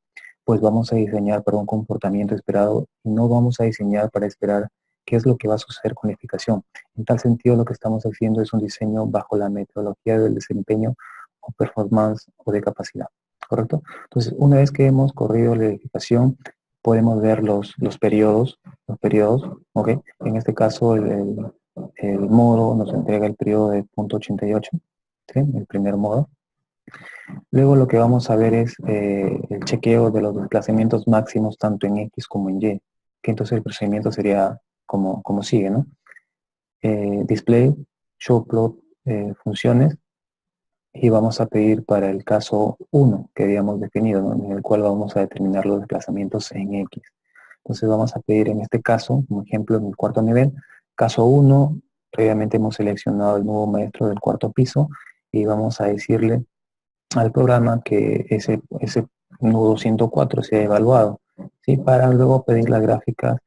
pues vamos a diseñar para un comportamiento esperado y no vamos a diseñar para esperar qué es lo que va a suceder con la edificación. En tal sentido, lo que estamos haciendo es un diseño bajo la metodología del desempeño o performance o de capacidad, ¿correcto? Entonces, una vez que hemos corrido la edificación, podemos ver los periodos, ¿ok? En este caso, el modo nos entrega el periodo de 0.88, ¿sí? El primer modo. Luego lo que vamos a ver es el chequeo de los desplazamientos máximos tanto en X como en Y, que entonces el procedimiento sería como sigue, ¿no? Display, show plot, funciones, y vamos a pedir para el caso 1 que habíamos definido, ¿no? En el cual vamos a determinar los desplazamientos en X. Entonces vamos a pedir en este caso, como ejemplo en el cuarto nivel, caso 1, previamente hemos seleccionado el nuevo maestro del cuarto piso y vamos a decirle al programa que ese nudo 104 sea evaluado, ¿sí? Para luego pedir las gráficas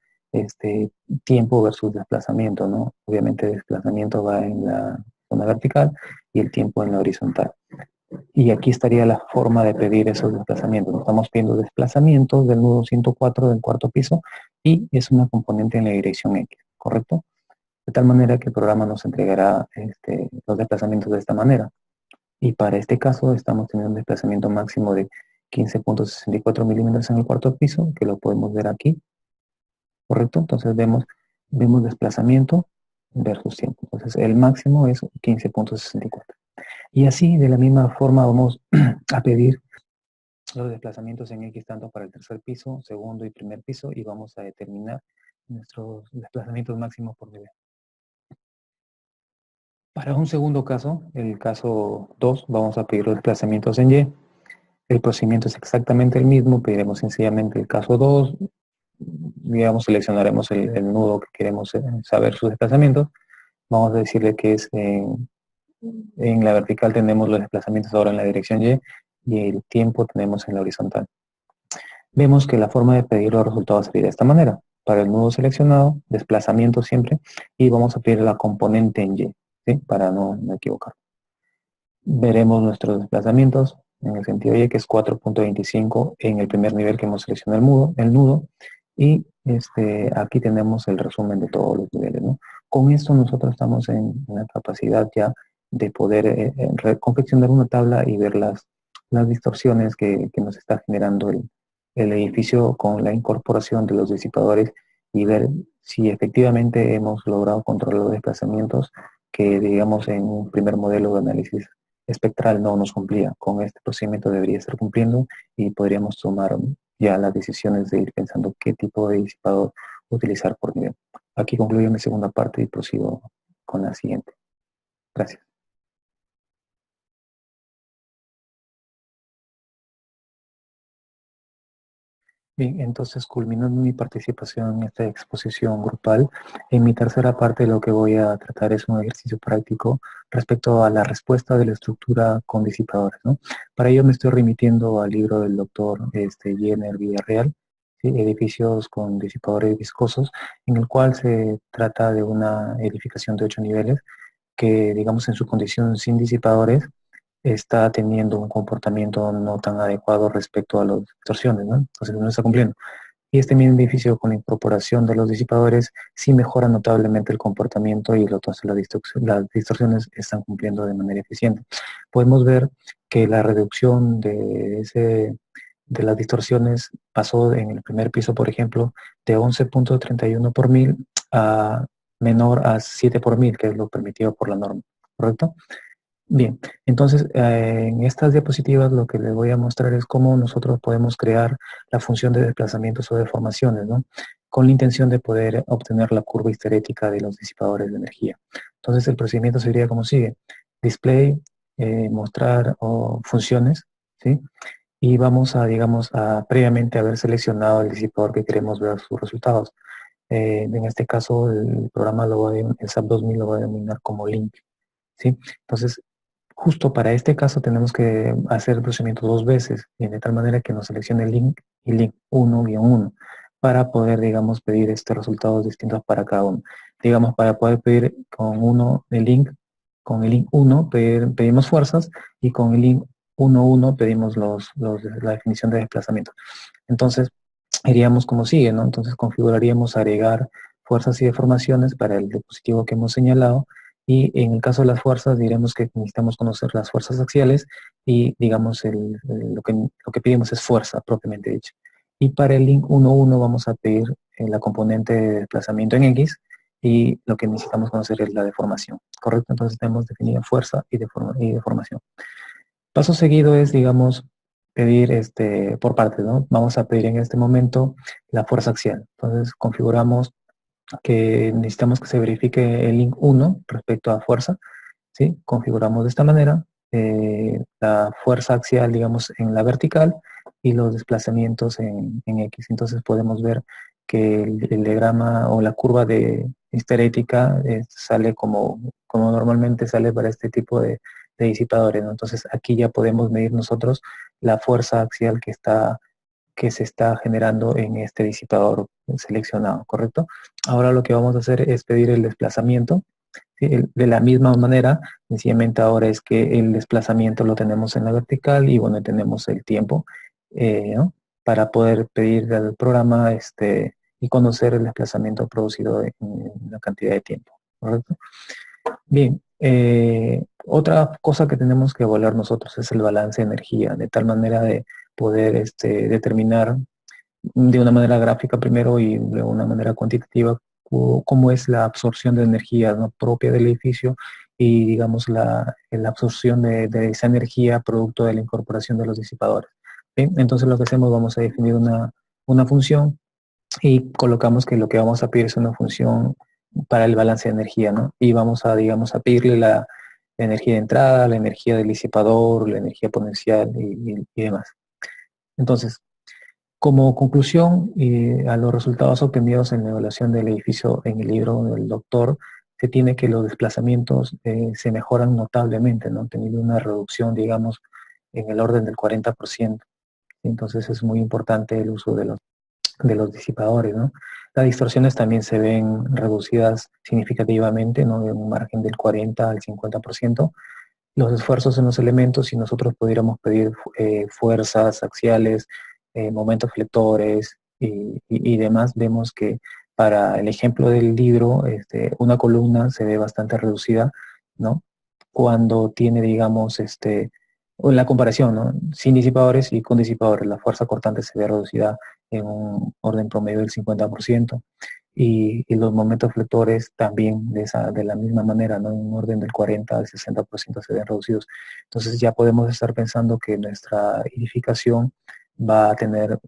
tiempo versus desplazamiento, ¿no? Obviamente el desplazamiento va en la zona vertical y el tiempo en la horizontal. Y aquí estaría la forma de pedir esos desplazamientos. Estamos pidiendo desplazamientos del nudo 104 del cuarto piso y es una componente en la dirección X, ¿correcto? De tal manera que el programa nos entregará los desplazamientos de esta manera. Y para este caso estamos teniendo un desplazamiento máximo de 15.64 milímetros en el cuarto piso, que lo podemos ver aquí, ¿correcto? Entonces vemos desplazamiento versus tiempo. Entonces el máximo es 15.64. Y así, de la misma forma, vamos a pedir los desplazamientos en X tanto para el tercer piso, segundo y primer piso, y vamos a determinar nuestros desplazamientos máximos por nivel. Para un segundo caso, el caso 2, vamos a pedir los desplazamientos en Y. El procedimiento es exactamente el mismo, pediremos sencillamente el caso 2, digamos, seleccionaremos el nudo que queremos saber sus desplazamientos. Vamos a decirle que es en la vertical tenemos los desplazamientos ahora en la dirección Y y el tiempo tenemos en la horizontal. Vemos que la forma de pedir los resultados sería de esta manera. Para el nudo seleccionado, desplazamiento siempre, y vamos a pedir la componente en Y, ¿sí? Para no equivocar. Veremos nuestros desplazamientos en el sentido Y, que es 4.25 en el primer nivel que hemos seleccionado el nudo, y aquí tenemos el resumen de todos los niveles, ¿no? Con esto nosotros estamos en la capacidad ya de poder confeccionar una tabla y ver las distorsiones que nos está generando el edificio con la incorporación de los disipadores y ver si efectivamente hemos logrado controlar los desplazamientos que, digamos, en un primer modelo de análisis espectral no nos cumplía. Con este procedimiento debería estar cumpliendo y podríamos tomar ya las decisiones de ir pensando qué tipo de disipador utilizar por nivel. Aquí concluyo mi segunda parte y prosigo con la siguiente. Gracias. Bien, entonces culminando mi participación en esta exposición grupal, en mi tercera parte lo que voy a tratar es un ejercicio práctico respecto a la respuesta de la estructura con disipadores, ¿no? Para ello me estoy remitiendo al libro del doctor Jenner Villarreal, ¿sí? Edificios con disipadores viscosos, en el cual se trata de una edificación de 8 niveles que, digamos, en su condición sin disipadores, está teniendo un comportamiento no tan adecuado respecto a las distorsiones, ¿no? Entonces no está cumpliendo. Y este mismo edificio con la incorporación de los disipadores sí mejora notablemente el comportamiento y entonces las distorsiones están cumpliendo de manera eficiente. Podemos ver que la reducción de las distorsiones pasó en el primer piso, por ejemplo, de 11.31 por mil a menor a 7 por mil, que es lo permitido por la norma, ¿correcto? Bien, entonces en estas diapositivas lo que les voy a mostrar es cómo nosotros podemos crear la función de desplazamientos o deformaciones, ¿no? Con la intención de poder obtener la curva histerética de los disipadores de energía. Entonces el procedimiento sería como sigue: display, mostrar funciones, ¿sí? Y vamos a, digamos, a previamente haber seleccionado el disipador que queremos ver sus resultados. En este caso el programa el SAP 2000 lo va a denominar como link, ¿sí? Entonces, justo para este caso tenemos que hacer el procedimiento 2 veces, y de tal manera que nos seleccione el link y link 1-1 para poder, digamos, pedir resultados distintos para cada uno. Digamos, para poder pedir con con el link 1 pedimos fuerzas y con el link 1-1 pedimos la definición de desplazamiento. Entonces, iríamos como sigue, ¿no? Entonces configuraríamos agregar fuerzas y deformaciones para el dispositivo que hemos señalado, y en el caso de las fuerzas diremos que necesitamos conocer las fuerzas axiales y, digamos, lo que pedimos es fuerza propiamente dicho. Y para el link 1-1 vamos a pedir la componente de desplazamiento en X, y lo que necesitamos conocer es la deformación, ¿correcto? Entonces tenemos definida fuerza y deformación. Paso seguido es, digamos, pedir por partes, ¿no? Vamos a pedir en este momento la fuerza axial. Entonces configuramos que necesitamos que se verifique el link 1 respecto a fuerza, ¿sí? Configuramos de esta manera la fuerza axial, digamos, en la vertical y los desplazamientos en X. Entonces podemos ver que el diagrama o la curva de histerética sale como normalmente sale para este tipo de disipadores, ¿no? Entonces aquí ya podemos medir nosotros la fuerza axial que se está generando en este disipador seleccionado, ¿correcto? Ahora lo que vamos a hacer es pedir el desplazamiento, ¿sí? De la misma manera, sencillamente ahora es que el desplazamiento lo tenemos en la vertical y bueno, tenemos el tiempo, ¿no? Para poder pedir al programa y conocer el desplazamiento producido en la cantidad de tiempo, ¿correcto? Bien, otra cosa que tenemos que evaluar nosotros es el balance de energía, de tal manera de poder determinar de una manera gráfica primero y de una manera cuantitativa cómo es la absorción de energía, ¿no?, propia del edificio, y digamos la absorción de esa energía producto de la incorporación de los disipadores. ¿Bien? Entonces lo que hacemos, vamos a definir una función y colocamos que lo que vamos a pedir es una función para el balance de energía, ¿no? Y vamos a, digamos, a pedirle la energía de entrada, la energía del disipador, la energía potencial y demás. Entonces, como conclusión a los resultados obtenidos en la evaluación del edificio en el libro del doctor, se tiene que los desplazamientos se mejoran notablemente, ¿no? Teniendo una reducción, digamos, en el orden del 40%. Entonces es muy importante el uso de los disipadores, ¿no? Las distorsiones también se ven reducidas significativamente, ¿no?, de un margen del 40 al 50%. Los esfuerzos en los elementos, si nosotros pudiéramos pedir fuerzas axiales, momentos flectores y demás, vemos que para el ejemplo del libro, una columna se ve bastante reducida, ¿no? Cuando tiene, digamos, o en la comparación, ¿no? Sin disipadores y con disipadores, la fuerza cortante se ve reducida en un orden promedio del 50%, y los momentos flectores también de la misma manera, ¿no? En un orden del 40 al 60% se ven reducidos. Entonces ya podemos estar pensando que nuestra edificación va a tener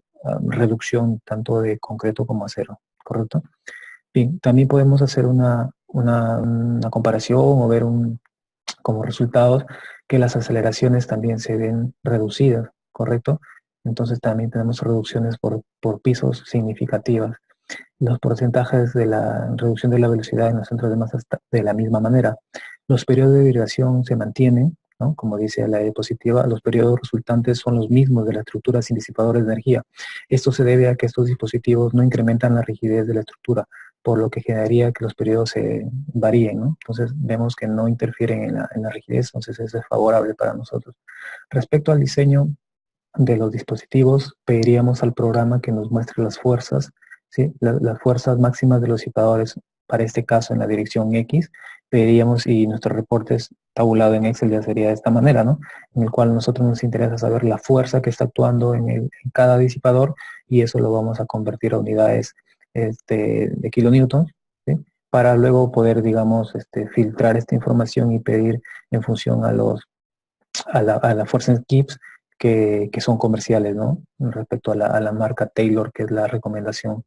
reducción tanto de concreto como acero, ¿correcto? Bien, también podemos hacer una comparación o ver como resultados que las aceleraciones también se ven reducidas, ¿correcto? Entonces también tenemos reducciones por pisos significativas. Los porcentajes de la reducción de la velocidad en los centros de masa de la misma manera. Los periodos de vibración se mantienen, ¿no? Como dice la diapositiva, los periodos resultantes son los mismos de la estructura sin disipadores de energía. Esto se debe a que estos dispositivos no incrementan la rigidez de la estructura, por lo que generaría que los periodos se varíen, ¿no? Entonces vemos que no interfieren en la rigidez, entonces eso es favorable para nosotros. Respecto al diseño de los dispositivos, pediríamos al programa que nos muestre las fuerzas, ¿sí? Las fuerzas máximas de los disipadores, para este caso en la dirección X, pediríamos, y nuestro reporte es tabulado en Excel, ya sería de esta manera, ¿no? En el cual a nosotros nos interesa saber la fuerza que está actuando en cada disipador, y eso lo vamos a convertir a unidades de kilonewtons, ¿sí? Para luego poder, digamos, filtrar esta información y pedir en función a la fuerza en Gibbs que son comerciales, ¿no? Respecto a la marca Taylor, que es la recomendación,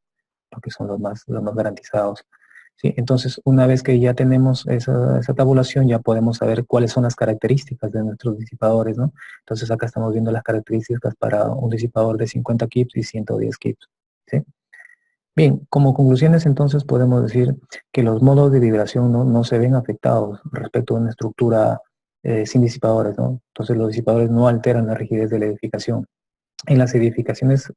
porque son los más garantizados. ¿Sí? Entonces, una vez que ya tenemos esa tabulación, ya podemos saber cuáles son las características de nuestros disipadores, ¿no? Entonces, acá estamos viendo las características para un disipador de 50 kips y 110 kips, ¿sí? Bien, como conclusiones, entonces, podemos decir que los modos de vibración no se ven afectados respecto a una estructura sin disipadores, ¿no? Entonces, los disipadores no alteran la rigidez de la edificación. En las edificaciones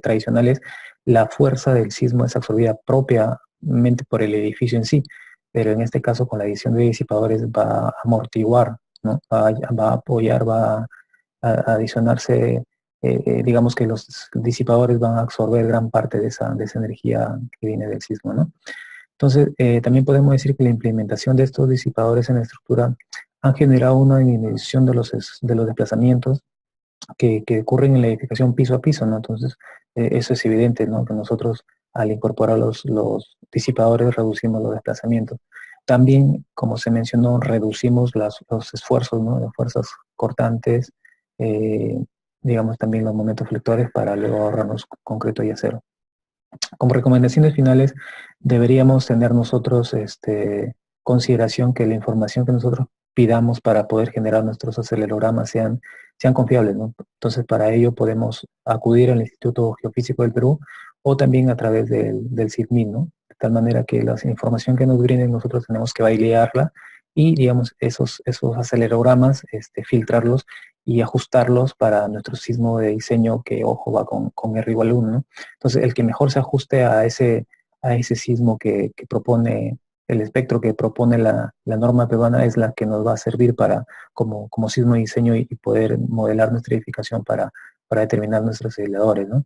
tradicionales, la fuerza del sismo es absorbida propiamente por el edificio en sí, pero en este caso, con la adición de disipadores, va a amortiguar, ¿no? Va a apoyar, va a adicionarse, digamos que los disipadores van a absorber gran parte de esa energía que viene del sismo, ¿no? Entonces, también podemos decir que la implementación de estos disipadores en la estructura han generado una disminución de los desplazamientos que ocurren en la edificación piso a piso, ¿no? Entonces, eso es evidente, ¿no? Que nosotros, al incorporar los disipadores, reducimos los desplazamientos. También, como se mencionó, reducimos los esfuerzos, ¿no? Las fuerzas cortantes, eh, digamos también los momentos flectores, para luego ahorrarnos concreto y acero. Como recomendaciones finales, deberíamos tener nosotros consideración que la información que nosotros pidamos para poder generar nuestros acelerogramas sean confiables, ¿no? Entonces, para ello podemos acudir al Instituto Geofísico del Perú o también a través del CIDMIN, ¿no? De tal manera que la información que nos brinden nosotros tenemos que validarla y, digamos, esos acelerogramas, filtrarlos y ajustarlos para nuestro sismo de diseño, que, ojo, va con R igual 1, ¿no? Entonces, el que mejor se ajuste a ese sismo que propone el espectro que propone la norma peruana, es la que nos va a servir como sismo de diseño y poder modelar nuestra edificación para determinar nuestros aceleradores, ¿no?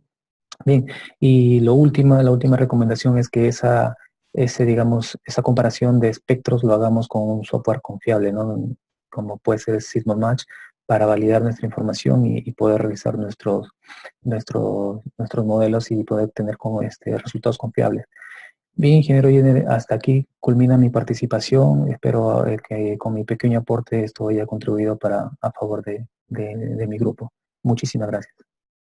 Bien, y la última recomendación es que esa comparación de espectros lo hagamos con un software confiable, ¿no? Como puede ser SysMomatch, para validar nuestra información y poder realizar nuestros modelos y poder tener como resultados confiables. Bien, ingeniero Jenner, hasta aquí culmina mi participación. Espero que con mi pequeño aporte esto haya contribuido a favor de mi grupo. Muchísimas gracias.